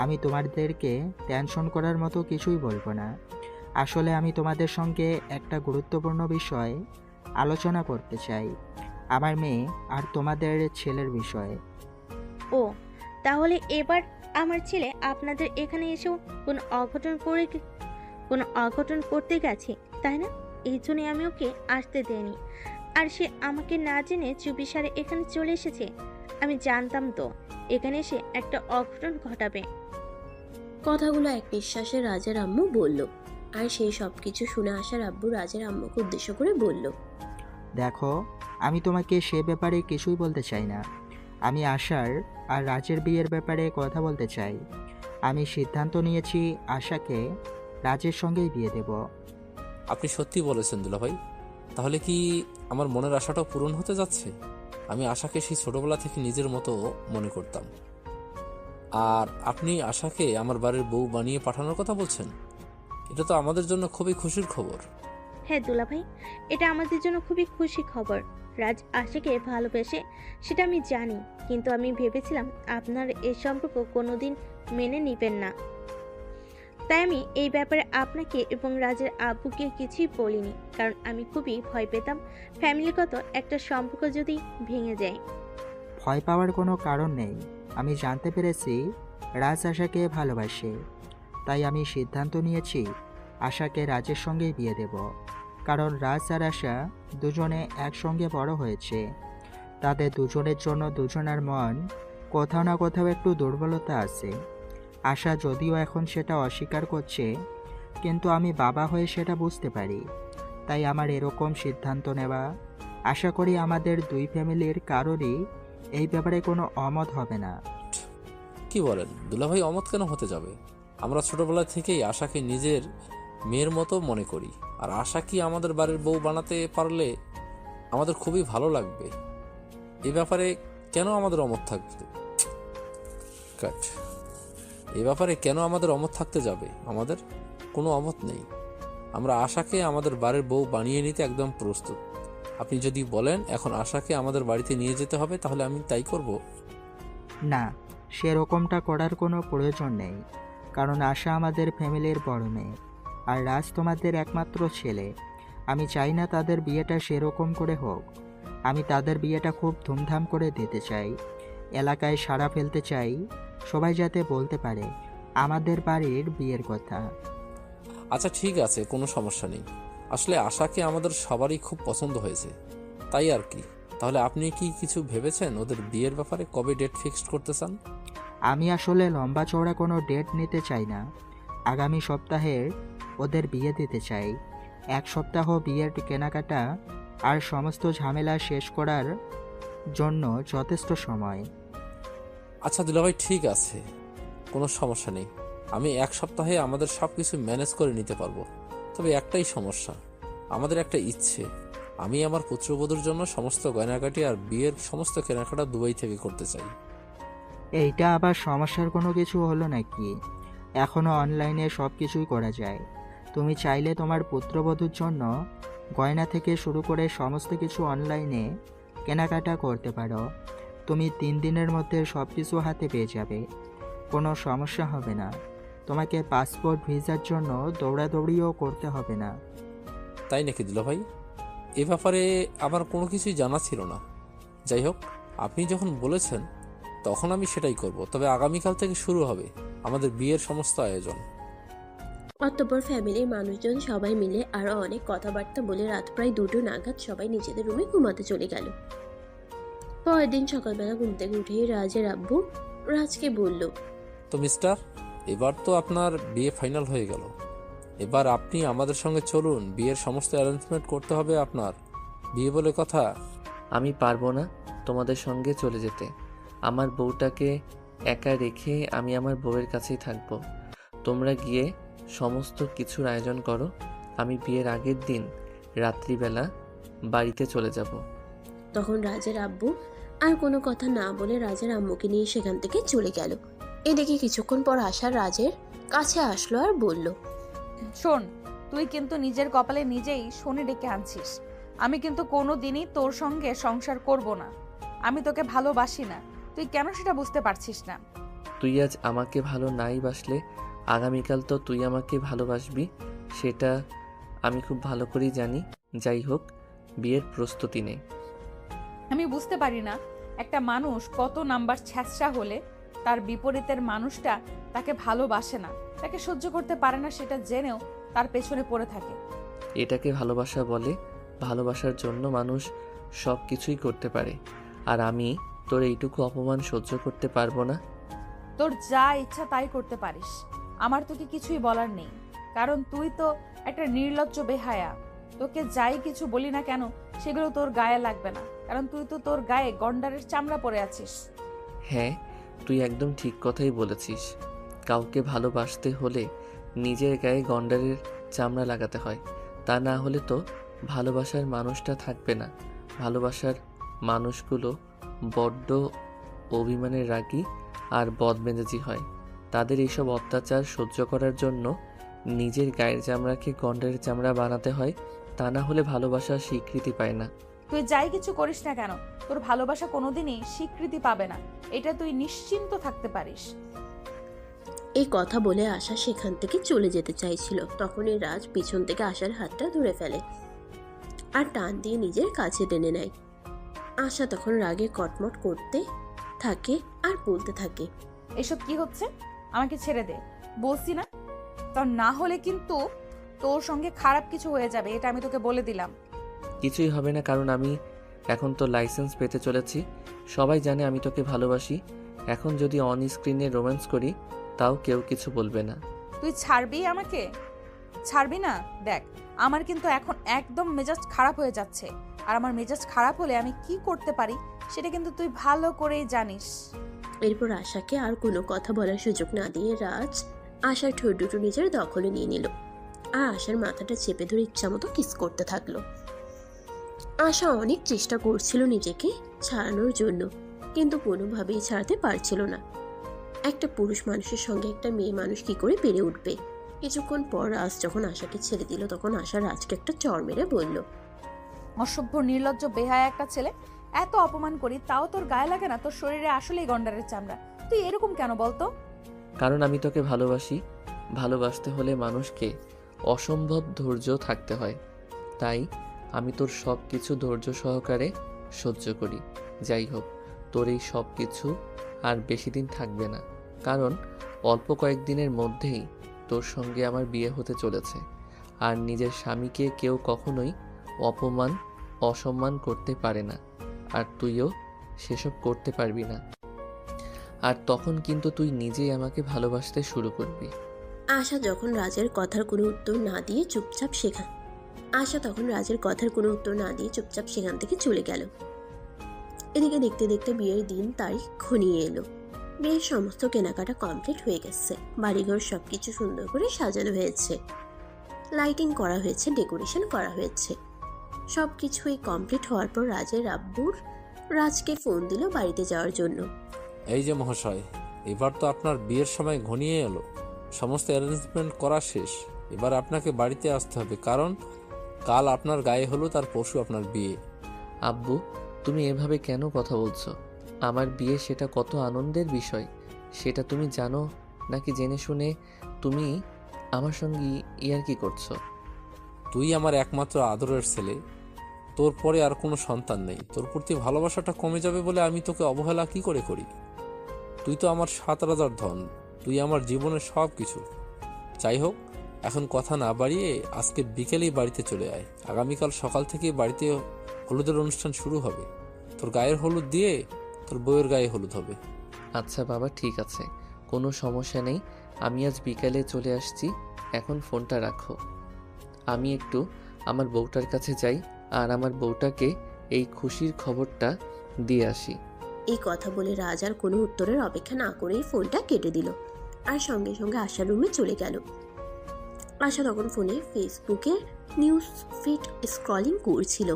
আমি তোমাদেরকে টেনশন করার মতো কিছুই বলবো না। আসলে আমি তোমাদের সঙ্গে একটা গুরুত্বপূর্ণ বিষয় আলোচনা করতে চাই, আমার মেয়ে আর তোমাদের ছেলের বিষয়ে। ও, তাহলে এবার আমার ছেলে আপনাদের এখানে এসেও কোনো অঘটন করতে গেছে, তাই না? এই জন্যই আমি ওকে আসতে দেইনি। আর সে আমাকে না জেনে চুপিসারে এখানে চলে এসেছে। আমি জানতাম তো এখানে এসে একটা অঘটন ঘটাবে। কথাগুলো এক নিঃশ্বাসে রাজের আম্মু বলল। আর সেই সব কিছু শুনে আসার আব্বু রাজের আম্মুকে উদ্দেশ্য করে বলল, দেখো, আমি তোমাকে সে ব্যাপারে কিছুই বলতে চাই না। আমি আশার আর রাজের বিয়ের ব্যাপারে কথা বলতে চাই। আমি সিদ্ধান্ত নিয়েছি আশাকে রাজের সঙ্গেই বিয়ে দেব। আপনি সত্যি বলেছেন দুলাভাই। তাহলে কি আমার মনের আশাটাও পূরণ হতে যাচ্ছে? আমি আশাকে সেই ছোটবেলা থেকে নিজের মতো মনে করতাম। আর আপনি আশাকে আমার বাড়ির বউ বানিয়ে পাঠানোর কথা বলছেন? এটা তো আমাদের জন্য খুবই খুশির খবর। হ্যাঁ দুলাভাই, এটা আমাদের জন্য খুবই খুশি খবর। রাজ আশাকে ভালোবেসে সেটা আমি জানি, কিন্তু আমি ভেবেছিলাম আপনার এই সম্পর্ক কোনোদিন মেনে নিবেন না। তাই আমি এই ব্যাপারে আপনাকে এবং রাজের আব্বুকে কিছুই বলিনি, কারণ আমি খুবই ভয় পেতাম ফ্যামিলিগত একটা সম্পর্ক যদি ভেঙে যায়। ভয় পাওয়ার কোনো কারণ নেই। আমি জানতে পেরেছি রাজ আশাকে ভালোবাসে, তাই আমি সিদ্ধান্ত নিয়েছি আশাকে রাজের সঙ্গেই বিয়ে দেব। কারণ রাজ আর আশা দুজনে একসঙ্গে বড় হয়েছে। তাদের দুজনের জন্য দুজনের মন কোথাও না কোথাও একটু দুর্বলতা আছে। আশা যদিও এখন সেটা অস্বীকার করছে, কিন্তু আমি বাবা হয়ে সেটা বুঝতে পারি। তাই আমার এরকম সিদ্ধান্ত নেওয়া। আশা করি আমাদের দুই ফ্যামিলির কারোরই এই ব্যাপারে কোনো অমত হবে না। কি বলেন দুলাভাই, অমত কেন হতে যাবে? আমরা ছোটবেলা থেকেই আশাকে নিজের মেয়ের মতো মনে করি। আর আশা কি আমাদের বাড়ির বউ বানাতে পারলে আমাদের খুবই ভালো লাগবে। এ ব্যাপারে কেন আমাদের অমত থাকবে? এ ব্যাপারে কেন আমাদের অমত থাকতে যাবে? আমাদের কোনো অমত নেই। আমরা আশাকে আমাদের বাড়ির বউ বানিয়ে নিতে একদম প্রস্তুত। আপনি যদি বলেন এখন আশাকে আমাদের বাড়িতে নিয়ে যেতে হবে, তাহলে আমি তাই করব। না, সেরকমটা করার কোনো প্রয়োজন নেই। কারণ আশা আমাদের ফ্যামিলির বড় মেয়ে, আর রাজ তোমাদের একমাত্র ছেলে। আমি চাই না তাদের বিয়েটা সেরকম করে হোক। আমি তাদের বিয়েটা খুব ধুমধাম করে দিতে চাই। এলাকায় সাড়া ফেলতে চাই, সবাই যাতে বলতে পারে আমাদের বাড়ির বিয়ের কথা। আচ্ছা ঠিক আছে, কোনো সমস্যা নেই। আসলে আশাকে আমাদের সবারই খুব পছন্দ হয়েছে, তাই আর কি। তাহলে আপনি কি কিছু ভেবেছেন ওদের বিয়ের ব্যাপারে? কবে ডেট ফিক্সড করতে চান? আমি আসলে লম্বা চওড়া কোনো ডেট নিতে চাই না। আগামী সপ্তাহে ওদের বিয়ে দিতে চাই। এক সপ্তাহ বিয়ের কেনাকাটা আর সমস্ত ঝামেলা শেষ করার জন্য যথেষ্ট সময়। আচ্ছা দুলাভাই, ঠিক আছে, কোনো সমস্যা নেই। আমি এক সপ্তাহে আমাদের সব কিছু ম্যানেজ করে নিতে পারবো। তবে একটাই সমস্যা, আমাদের একটা ইচ্ছে। আমি আমার পুত্রবধূর জন্য সমস্ত গয়নাগাটি আর বিয়ের সমস্ত কেনাকাটা দুবাই থেকে করতে চাই। এইটা আবার সমস্যার কোনো কিছু হলো নাকি? এখনও অনলাইনে সব কিছুই করা যায়। তুমি চাইলে তোমার পুত্রবধূর জন্য গয়না থেকে শুরু করে সমস্ত কিছু অনলাইনে কেনাকাটা করতে পারো। তুমি 3 দিনের মধ্যে সব কিছু হাতে পেয়ে যাবে, কোনো সমস্যা হবে না। তোমাকে পাসপোর্ট ভিসার জন্য দৌড়াদৌড়িও করতে হবে না। তাই নাকি দুলাভাই? এ ব্যাপারে আমার কোনো কিছুই জানা ছিল না। যাই হোক, আপনি যখন বলেছেন তখন আমি সেটাই করব। তবে আগামীকাল থেকে শুরু হবে আমাদের বিয়ের সমস্ত আয়োজন। অতঃপর ফ্যামিলির মানুষজন সবাই মিলে আরও অনেক কথাবার্তা বলে রাত প্রায় 2টো নাগাদ সবাই নিজেদের রুমে ঘুমাতে চলে গেল। পরের দিন সকালবেলা ঘুম থেকে উঠেই রাজের আব্বু রাজকে বলল, তো মিস্টার, এবার তো আপনার বিয়ে ফাইনাল হয়ে গেল। এবার আপনি আমাদের সঙ্গে চলুন, বিয়ের সমস্ত অ্যারেঞ্জমেন্ট করতে হবে আপনার। বিয়ে বলে কথা। আমি পারবো না তোমাদের সঙ্গে চলে যেতে। আমার বউটাকে একা রেখে আমি আমার বউয়ের কাছেই থাকবো। তোমরা গিয়ে সমস্ত কিছুর আয়োজন করো। আমি বিয়ের আগের দিন রাত্রিবেলা বাড়িতে চলে যাব। তখন রাজের আব্বু আর কোনো কথা না বলে রাজের আম্মুকে নিয়ে সেখান থেকে চলে গেল। এদিকে কিছুক্ষণ পর আশা রাজের কাছে আসলো আর বলল, শোন, তুই কিন্তু নিজের কপালে নিজেই শনি ডেকে আনছিস। আমি কিন্তু কোনো দিনই তোর সঙ্গে সংসার করব না। আমি তোকে ভালোবাসি না, তুই কেন সেটা বুঝতে পারছিস না? তুই আজ আমাকে ভালো নাই বাসলে আগামীকাল তো তুই আমাকে ভালোবাসবি, সেটা আমি খুব ভালো করেই জানি। যাই হোক, বিয়ের প্রস্তুতি নেই। আমি বুঝতে পারি না একটা মানুষ কত নাম্বার ছ্যাঁচড়া হলে তার বিপরীতের মানুষটা তাকে ভালোবাসে না, তাকে সহ্য করতে পারে না, সেটা জেনেও তার পেছনে পড়ে থাকে। এটাকে ভালোবাসা বলে? ভালোবাসার জন্য মানুষ সব কিছুই করতে পারে, আর আমি তোর এইটুকু অপমান সহ্য করতে পারবো না। তোর যা ইচ্ছা তাই করতে পারিস, আমার তোকে কিছুই বলার নেই, কারণ তুই তো একটা নির্লজ্জ বেহায়া। তোকে যাই কিছু বলি না কেন সেগুলো তোর গায়ে লাগবে না, কারণ তুই তো তোর গায়ে গন্ডারের চামড়া পরে আছিস। হ্যাঁ, তুই একদম ঠিক কথাই বলেছিস। কাউকে ভালোবাসতে হলে নিজের গায়ে গন্ডারের চামড়া লাগাতে হয়, তা না হলে তো ভালোবাসার মানুষটা থাকবে না। ভালোবাসার মানুষগুলো বড্ড অভিমানের রাগী আর বদমেজাজি হয়। তাদের এইসব অত্যাচার সহ্য করার জন্য নিজের গায়ের চামড়াকে গন্ডারের চামড়া বানাতে হয়, তা না হলে ভালোবাসার স্বীকৃতি পায় না। তুই যাই কিছু করিস না কেন তোর ভালোবাসা কোনোদিনই স্বীকৃতি পাবে না, এটা তুই নিশ্চিন্ত থাকতে পারিস। এই কথা বলে আশা সেখান থেকে চলে যেতে চাইছিল, তখনই রাজ পিছন থেকে আশার হাতটা ধরে ফেলে আর টান দিয়ে নিজের কাছে টেনে নেয়। আশা তখন রাগে কটমট করতে থাকে আর বলতে থাকে, এসব কি হচ্ছে? আমাকে ছেড়ে দে বলছি না, তা না হলে কিন্তু তোর সঙ্গে খারাপ কিছু হয়ে যাবে, এটা আমি তোকে বলে দিলাম। কিছুই হবে না, কারণ আমি এখন তো লাইসেন্স পেতে চলেছি। সবাই জানে আমি তোকে ভালোবাসি। এখন যদি অন স্ক্রিনে রোম্যান্স করি তাও কেউ কিছু বলবে না। তুই ছাড়বি আমাকে? ছাড়বি না? দেখ, আমার কিন্তু এখন একদম মেজাজ খারাপ হয়ে যাচ্ছে, আর আমার মেজাজ খারাপ হলে আমি কি করতে পারি সেটা কিন্তু তুই ভালো করেই জানিস। এরপর আশাকে আর কোনো কথা বলার সুযোগ না দিয়ে রাজ আশার ঠোঁট দুটো নিজের দখলে নিয়ে নিল আর আশার মাথাটা চেপে ধরে ইচ্ছামতো কিস করতে থাকলো। আশা অনেক চেষ্টা করছিল নিজেকে ছাড়ানোর জন্য, কিন্তু কোনোভাবেই ছাড়তে পারছিল না। একটা পুরুষ মানুষের সঙ্গে একটা মেয়ে মানুষ কি করে পেরে উঠবে? কিছুক্ষণ পর রাজ যখন আশাকে ছেড়ে দিল তখন আশা রাজকে একটা চড় মেরে বলল, অসভ্য নির্লজ্জ বেহায়া একটা ছেলে, এত অপমান করি তাও তোর গায়ে লাগে না? তোর শরীরে আসলেই গন্ডারের চামড়া, তুই এরকম কেন বলতো? কারণ আমি তোকে ভালোবাসি। ভালোবাসতে হলে মানুষকে অসম্ভব ধৈর্য থাকতে হয়, তাই আমি তোর সব কিছু ধৈর্য সহকারে সহ্য করি। যাই হোক, তোর এই সব কিছু আর বেশি দিন থাকবে না, কারণ অল্প কয়েকদিনের মধ্যেই তোর সঙ্গে আমার বিয়ে হতে চলেছে। আর নিজের স্বামীকে কেউ কখনোই অপমান অসম্মান করতে পারে না, আর তুইও সেসব করতে পারবি না। আর তখন কিন্তু তুই নিজেই আমাকে ভালোবাসতে শুরু করবি। আশা যখন রাজের কথার কোনো উত্তর না দিয়ে চুপচাপ সেখান থেকে চলে গেল। এদিকে দেখতে দেখতে বিয়ের দিন তারিখ ঘনিয়ে এলো। বিয়ের সমস্ত কেনাকাটা কমপ্লিট হয়ে গেছে, বাড়িঘর সবকিছু সুন্দর করে সাজানো হয়েছে, লাইটিং করা হয়েছে, ডেকোরেশন করা হয়েছে। সবকিছুই কমপ্লিট হওয়ার পর রাজের আব্বুর রাজকে ফোন দিল বাড়িতে যাওয়ার জন্য। এই যে মহাশয়, এবার তো আপনার বিয়ের সময় ঘনিয়ে এলো, সমস্ত অ্যারেঞ্জমেন্ট করা শেষ। এবার আপনাকে বাড়িতে আসতে হবে, কারণ কাল আপনার গায়ে হলুদ আর পরশু আপনার বিয়ে। আব্বু, তুমি এভাবে কেন কথা বলছো? আমার বিয়ে সেটা কত আনন্দের বিষয়, সেটা তুমি জানো নাকি জেনে শুনে তুমি আমার সঙ্গে ইয়ার্কি করছো? তুই আমার একমাত্র আদরের ছেলে, তোর পরে আর কোনো সন্তান নেই। তোর প্রতি ভালোবাসাটা কমে যাবে বলে আমি তোকে অবহেলা কি করে করি? তুই তো আমার 7 রাজার ধন, তুই আমার জীবনের সব কিছু। যাই হোক, এখন কথা না বাড়িয়ে আজকে বিকেলেই বাড়িতে চলে আয়। আগামীকাল সকাল থেকে বাড়িতে হলুদের অনুষ্ঠান শুরু হবে। তোর গায়ের হলুদ দিয়ে তোর বউয়ের গায়ে হলুদ হবে। আচ্ছা বাবা, ঠিক আছে, কোনো সমস্যা নেই। আমি আজ বিকালে চলে আসছি, এখন ফোনটা রাখো। আমি একটু আমার বউটার কাছে যাই আর আমার বউটাকে এই খুশির খবরটা দিয়ে আসি। এই কথা বলে রাজ আর কোনো উত্তরের অপেক্ষা না করেই ফোনটা কেটে দিল আর সঙ্গে সঙ্গে আশার রুমে চলে গেল। আশা তখন ফোনে ফেসবুকে নিউজ ফিড স্ক্রলিং করছিল।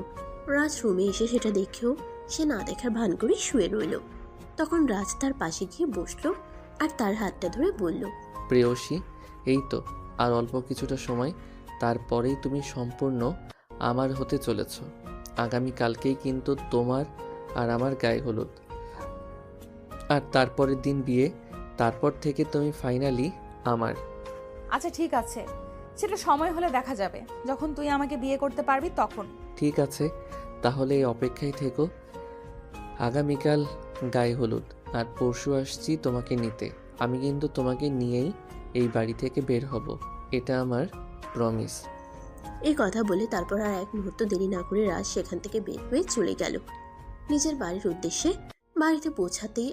রাজ রুমে এসে সেটা দেখেও সে না দেখার ভান করে শুয়ে রইল। তখন রাজ তার পাশে গিয়ে বসলো আর তার হাতটা ধরে বলল, প্রেয়সী, এই তো আর অল্প কিছুটা সময়, তারপরেই তুমি সম্পূর্ণ আমার হতে চলেছ। আগামীকালকেই কিন্তু তোমার আর আমার গায়ে হলুদ, আর তারপরের দিন বিয়ে। তারপর থেকে তুমি ফাইনালি আমার। আচ্ছা ঠিক আছে, সেটা সময় হলে দেখা যাবে, যখন তুই আমাকে বিয়ে করতে পারবি তখন। ঠিক আছে, তাহলে এই অপেক্ষায় থেকো। আগামীকাল গায়ে হলুদ, আর পরশু আসছি তোমাকে নিতে। আমি কিন্তু তোমাকে নিয়েই এই বাড়ি থেকে বের হব, এটা আমার প্রমিস। এই কথা বলে তারপর আর এক মুহূর্ত দেরি না করে রাজ সেখান থেকে বের হয়ে চলে গেল নিজের বাড়ির উদ্দেশ্যে। বাড়িতে পৌঁছাতেই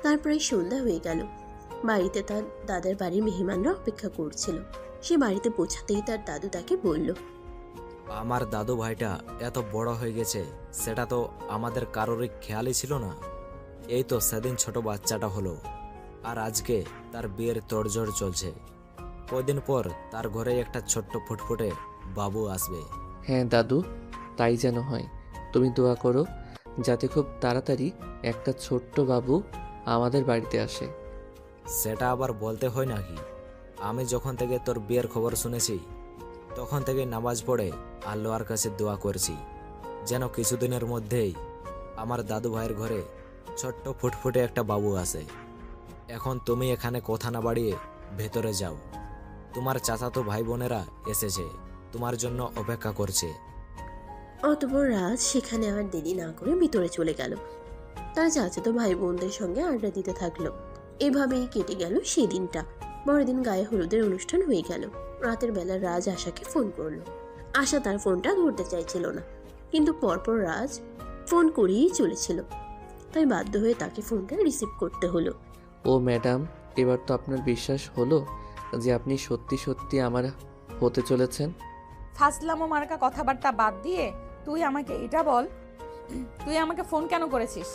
তার প্রায় সন্ধ্যা হয়ে গেল। বাড়িতে তার দাদার বাড়ির মেহমানরা অপেক্ষা করছিল। সে বাড়িতে পৌঁছাতেই তার দাদু তাকে বলল, আমার দাদু ভাইটা এত বড় হয়ে গেছে সেটা তো আমাদের কারোরই খেয়ালই ছিল না। এই তো সেদিন ছোট বাচ্চাটা হলো, আর আজকে তার বিয়ের তোড়জোড় চলছে। কদিন পর তার ঘরে একটা ছোট্ট ফুটফুটে বাবু আসবে। হ্যাঁ দাদু, তাই যেন হয়। তুমি দোয়া করো যাতে খুব তাড়াতাড়ি একটা ছোট্ট বাবু আমাদের বাড়িতে আসে। সেটা আবার বলতে হয় নাকি? আমি যখন থেকে তোর বিয়ের খবর শুনেছি তখন থেকে নামাজ পড়ে আল্লাহর কাছে দোয়া করছি যেন কিছুদিনের মধ্যেই আমার দাদু ভাইয়ের ঘরে ছোট্ট ফুটফুটে একটা বাবু আসে। এখন তুমি এখানে কথা না বাড়িয়ে ভেতরে যাও। তোমার চাচাতো ভাই বোনেরা এসেছে, তোমার জন্য অপেক্ষা করছে। অতঃপর রাজ সেখানে আর দেরি না করে ভিতরে চলে গেল। তার চাচাতো ভাই বোনদের সঙ্গে আড্ডা দিতে থাকলো। এভাবেই কেটে গেল সেই দিনটা। বড়দিন গায়ে হলুদের অনুষ্ঠান হয়ে গেল। রাতের বেলা রাজ আশাকে ফোন করলো। আশা তার ফোনটা ধরতে চাইছিল না, কিন্তু পরপর রাজ ফোন করেই চলেছিল, তাই বাধ্য হয়ে তাকে ফোনটা রিসিভ করতে হলো। ও ম্যাডাম, এবার তো আপনার বিশ্বাস হলো যে আপনি সত্যি সত্যি আমার হতে চলেছেন? ফাজলামো মার্কা কথাবার্তা বাদ দিয়ে তুই আমাকে এটা বল, তুই আমাকে ফোন কেন করেছিস?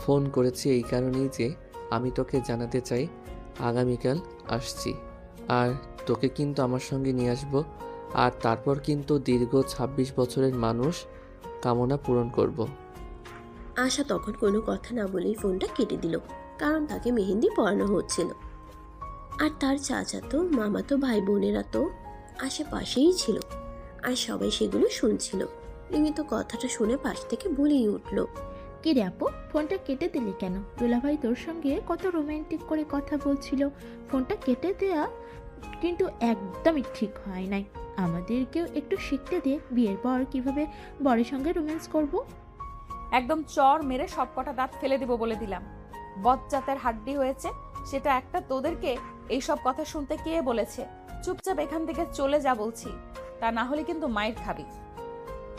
ফোন করেছি এই কারণেই যে আমি তোকে জানাতে চাই আগামীকাল আসছি, আর তোকে কিন্তু আমার সঙ্গে নিয়ে আসবো, আর তারপর কিন্তু দীর্ঘ ২৬ বছরের মানুষ কামনা পূরণ করব। আশা তখন কোনো কথা না বলেই ফোনটা কেটে দিল, কারণ তাকে মেহেন্দি পরানো হচ্ছিল। আর তার চাচাতো মামাতো ভাই বোনেরা তো আশেপাশেই ছিল, আর সবাই সেগুলো শুনছিল। রিমি তো কথাটা শুনে পাশ থেকে বলেই উঠল, কি রে আপু, ফোনটা কেটে দিলি কেন? দুলাভাই তোর সঙ্গে কত রোমান্টিক করে কথা বলছিল, ফোনটা কেটে দেয়া কিন্তু একদমই ঠিক হয় নাই। আমাদেরকেও একটু শিখতে দে, বিয়ের পর কিভাবে বরের সঙ্গে রোম্যান্স করব। একদম চর মেরে সব কটা দাঁত ফেলে দিব বলে দিলাম। বজ্জাতের হাড্ডি হয়েছে সেটা একটা, তোদেরকে এইসব কথা শুনতে কে বলেছে? চুপচাপ এখান থেকে চলে যা বলছি, তা না হলে কিন্তু মাইর খাবি।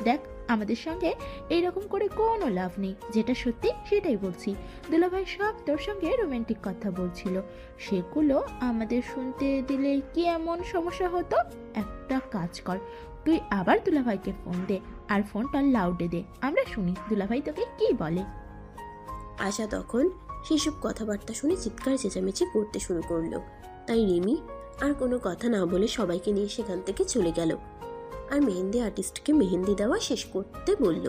দেখ, আমাদের সঙ্গে এইরকম করে কোনো লাভ নেই, যেটা সত্যি সেটাই বলছি। দুলাভাই সব তোর সঙ্গে রোমান্টিক কথা বলছিল, সেগুলো আমাদের শুনতে দিলে কি এমন সমস্যা হতো? একটা কাজ কর, তুই আবার দুলাভাইকে ফোন দে, আর ফোনটা লাউডে দে, আমরা শুনি দুলাভাই তোকে কি বলে। আশা তখন সেসব কথাবার্তা শুনে চিৎকার চেঁচামেচি করতে শুরু করলো। তাই রিমি আর কোনো কথা না বলে সবাইকে নিয়ে সেখান থেকে চলে গেল, আর মেহেন্দি আর্টিস্টকে মেহেন্দি দেওয়া শেষ করতে বলল,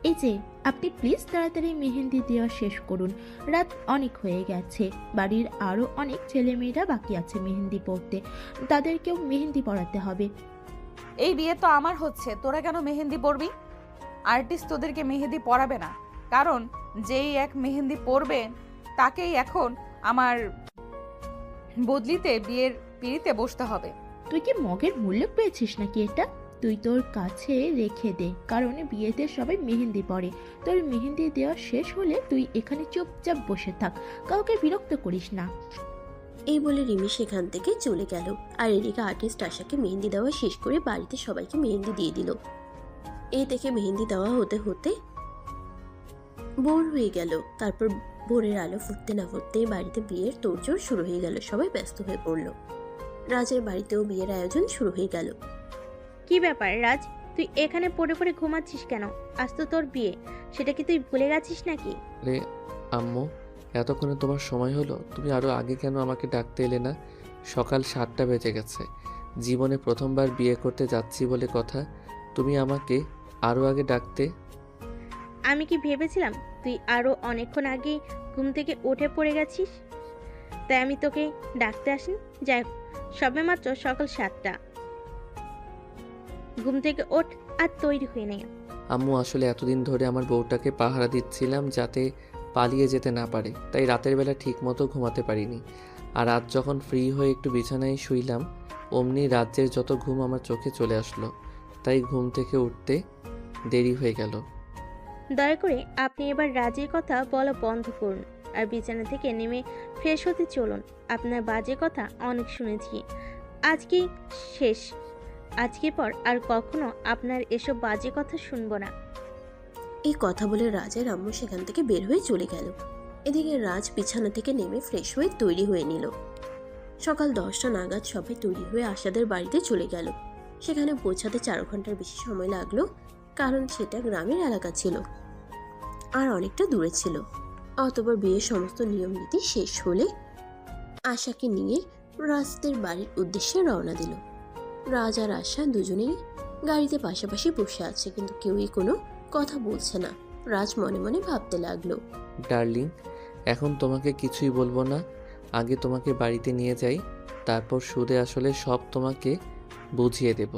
এই যে আপনি প্লিজ তাড়াতাড়ি মেহেন্দি দেওয়া শেষ করুন, রাত অনেক হয়ে গেছে, বাড়ির আরও অনেক ছেলেমেয়েরা বাকি আছে মেহেন্দি পরতে, তাদেরকেও মেহেন্দি পরাতে হবে। এই বিয়ে তো আমার হচ্ছে, তোরা কেন মেহেন্দি পরবি? আর্টিস্ট তোদেরকে মেহেন্দি পরাবে না, কারণ যেই এক মেহেন্দি পরবে তাকেই এখন আমার বদলিতে বিয়ের পিঁড়িতে বসতে হবে। তুই কি মগের মূল্য পেয়েছিস নাকি এটা? তুই তোর কাছে রেখে দে, কারণ বিয়েতে সবাই মেহেন্দি পরে। তোর মেহেন্দি দেওয়া শেষ হলে তুই এখানে চুপচাপ বসে থাক, কাউকে বিরক্ত করিস না। এই বলে রিমি সেখান থেকে চলে গেল। আর এদিকে আর্টিস্ট আশাকে মেহেন্দি দেওয়া শেষ করে বাড়িতে সবাইকে মেহেন্দি দিয়ে দিল। এই দেখে মেহেন্দি দেওয়া হতে হতে ভোর হয়ে গেল। তারপর ভোরের আলো ফুটতে না ফুটতেই বাড়িতে বিয়ের তোড়জোড় শুরু হয়ে গেল। সবাই ব্যস্ত হয়ে পড়ল। রাজের বাড়িতেও বিয়ের আয়োজন শুরু হয়ে গেল। কি ব্যাপার রাজ, তুই এখানে পড়ে পড়ে ঘুমাচ্ছিস কেন? আজ তো তোর বিয়ে, সেটা কি তুই ভুলে গেছিস নাকি? আরে আম্মু, এতক্ষণে তোমার সময় হলো? তুমি আরও আগে কেন আমাকে ডাকতে এলে না? সকাল 7টা বেজে গেছে, জীবনে প্রথমবার বিয়ে করতে যাচ্ছি বলে কথা, তুমি আমাকে আরও আগে ডাকতে। আমি কি ভেবেছিলাম তুই আরো অনেকক্ষণ আগে ঘুম থেকে উঠে পড়ে গেছিস, তাই আমি তোকে ডাকতে আসিনি। যাই হোক, সবে মাত্র সকাল 7টা, ঘুম থেকে ওঠ আর তৈরি হয়ে নে। আম্মু, আসলে এতদিন ধরে আমার বউটাকে পাহারা দিচ্ছিলাম যাতে পালিয়ে যেতে না পারে, তাই রাতের বেলা ঠিক মতো ঘুমাতে পারিনি। আর আজ যখন ফ্রি হয়ে একটু বিছানায় শুইলাম, অমনি রাজ্যের যত ঘুম আমার চোখে চলে আসলো, তাই ঘুম থেকে উঠতে দেরি হয়ে গেল। দয়া করে আপনি এবার রাজের কথা বলা বন্ধ করুন আর বিছানা থেকে নেমে ফ্রেশ হতে চলুন। আপনার বাজে কথা অনেক শুনেছি, আজকে শেষ। আজকের পর আর কখনো আপনার এসব বাজে কথা শুনবো না। এই কথা বলে রাজের আম্মু সেখান থেকে বের হয়ে চলে গেল। এদিকে রাজ বিছানা থেকে নেমে ফ্রেশ হয়ে তৈরি হয়ে নিল। সকাল 10টা নাগাদ সবাই তৈরি হয়ে আশাদের বাড়িতে চলে গেল। সেখানে পৌঁছাতে 4 ঘন্টার বেশি সময় লাগলো, কারণ সেটা গ্রামের এলাকা ছিল আর অনেকটা দূরে ছিল। অতঃপর বিয়ের সমস্ত নিয়ম নীতি শেষ হলে আশাকে নিয়ে রাজদের বাড়ির উদ্দেশ্যে রওনা দিল। রাজ আর আশা দুজনেই গাড়িতে পাশাপাশি বসে আছে, কিন্তু কেউই কোনো কথা বলছে না। রাজ মনে মনে ভাবতে লাগলো, ডার্লিং, এখন তোমাকে কিছুই বলবো না। আগে তোমাকে বাড়িতে নিয়ে যাই, তারপর সুদে আসলে সব তোমাকে বুঝিয়ে দেব।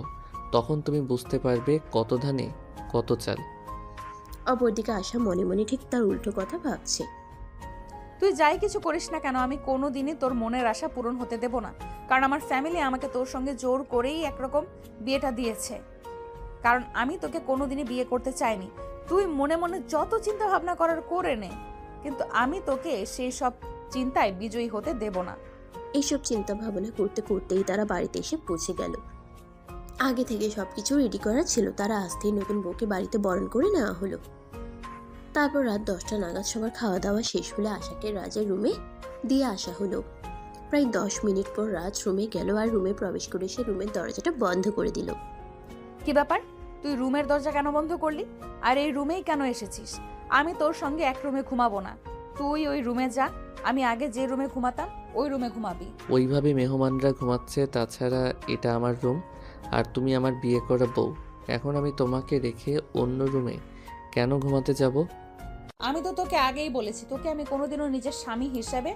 তখন তুমি বুঝতে পারবে কত ধানে কত চাল। অপরদিকে আশা মনে মনে ঠিক তার উল্টো কথা ভাবছে। তুই যাই কিছু করিস না কেন, আমি কোনো দিনই তোর মনের আশা পূরণ হতে দেব না। কারণ আমার ফ্যামিলি আমাকে তোর সঙ্গে জোর করেই একরকম বিয়েটা দিয়েছে। কারণ আমি তোকে কোনোদিনই বিয়ে করতে চাইনি। তুই মনে মনে যত চিন্তা ভাবনা করার করে নে, কিন্তু আমি তোকে সেই সব চিন্তায় বিজয়ী হতে দেব না। এইসব চিন্তা ভাবনা করতে করতেই তারা বাড়িতে এসে পৌঁছে গেল। আগে থেকে সবকিছু রেডি করা ছিল, তারা আসতেই নতুন বউকে বাড়িতে বরণ করে নেওয়া হলো। তারপর রাত 10টা নাগাদ সবার খাওয়া দাওয়া শেষ হলে আশাকে রাজের রুমে দিয়ে আসা হলো। প্রায় 10 মিনিট পর রাজ রুমে গেল আর রুমে প্রবেশ করে সে রুমের দরজাটা বন্ধ করে দিল। কি ব্যাপার, তুই রুমের দরজা কেন বন্ধ করলি? আর এই রুমেই কেন এসেছিস? আমি তোর সঙ্গে এক রুমে ঘুমাবো না। তুই ওই রুমে যা, আমি আগে যে রুমে ঘুমাতাম ওই রুমে ঘুমাবি। ওইভাবে মেহমানরা ঘুমাচ্ছে, তাছাড়া এটা আমার রুম আর তুমি আমার বিয়ে করা বউ। এখন আমি তোমাকে রেখে অন্য রুমে কেন ঘুমাতে যাব? আমি তো তোকে আগেই বলেছি, তোকে আমি কোনোদিনও নিজের স্বামী হিসেবে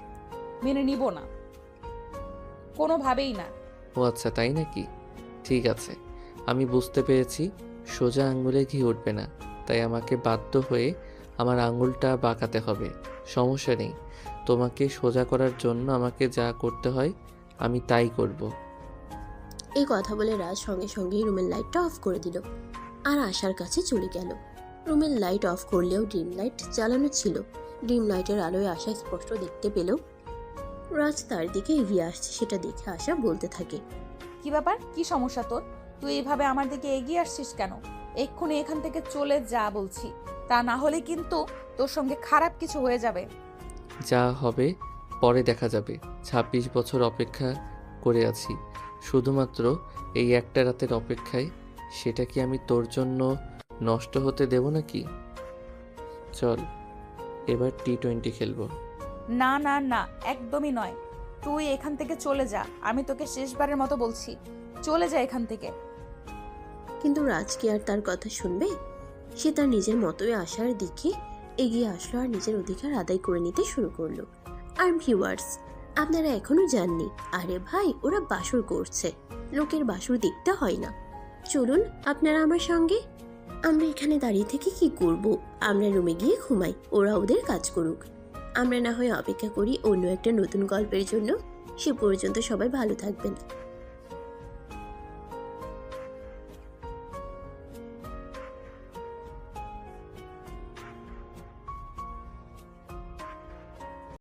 মেনে নিব না, কোনোভাবেই না। ও আচ্ছা, তাই নাকি? ঠিক আছে, আমি বুঝতে পেরেছি। সোজা আঙ্গুলে ঘি উঠবে না, তাই আমাকে বাধ্য হয়ে আমার আঙ্গুলটা বাঁকাতে হবে। সমস্যা নেই, তোমাকে সোজা করার জন্য আমাকে যা করতে হয় আমি তাই করব। এই কথা বলে রাজ সঙ্গে সঙ্গেই রুমের লাইটটা অফ করে দিল আর আশার কাছে চলে গেল। রুমের লাইট অফ করলেও ডিম লাইট জ্বালানো ছিল। ডিম লাইটের আলোয় আশা স্পষ্ট দেখতে পেল রাজ তার দিকে এগিয়ে আসছে। সেটা দেখে আশা বলতে থাকে, কি ব্যাপার, কি সমস্যা তোর? তুই এইভাবে আমার দিকে এগিয়ে আসছিস কেন? এক্ষুনি এখান থেকে চলে যা বলছি, তা না হলে কিন্তু তোর সঙ্গে খারাপ কিছু হয়ে যাবে। যা হবে পরে দেখা যাবে। 26 বছর অপেক্ষা করে আছি শুধুমাত্র এই একটা রাতের অপেক্ষায়। সেটা কি আমি তোর জন্য নষ্ট হতে দেব নাকি? চল এবার T20 খেলবো। না না না, একদমই নয়। তুই এখান থেকে চলে যা, আমি তোকে শেষবারের মতো বলছি, চলে যা এখান থেকে। কিন্তু রাজ কি আর তার কথা শুনবে? সে তার নিজের মতোই আশার দিকে এগিয়ে আসলো আর নিজের অধিকার আদায় করে নিতে শুরু করলো। আর ভিউয়ার্স, আপনারা এখনো জাননি, আরে ভাই ওরা বাসর করছে, লোকের বাসর দেখতে হয় না। চলুন আপনারা আমার সঙ্গে। আমরা এখানে দাঁড়িয়ে থেকে কি করব? আমরা রুমে গিয়ে ঘুমাই, ওরা ওদের কাজ করুক। আমরা না হয় অপেক্ষা করি অন্য একটা নতুন গল্পের জন্য। সে পর্যন্ত সবাই ভালো থাকবেন।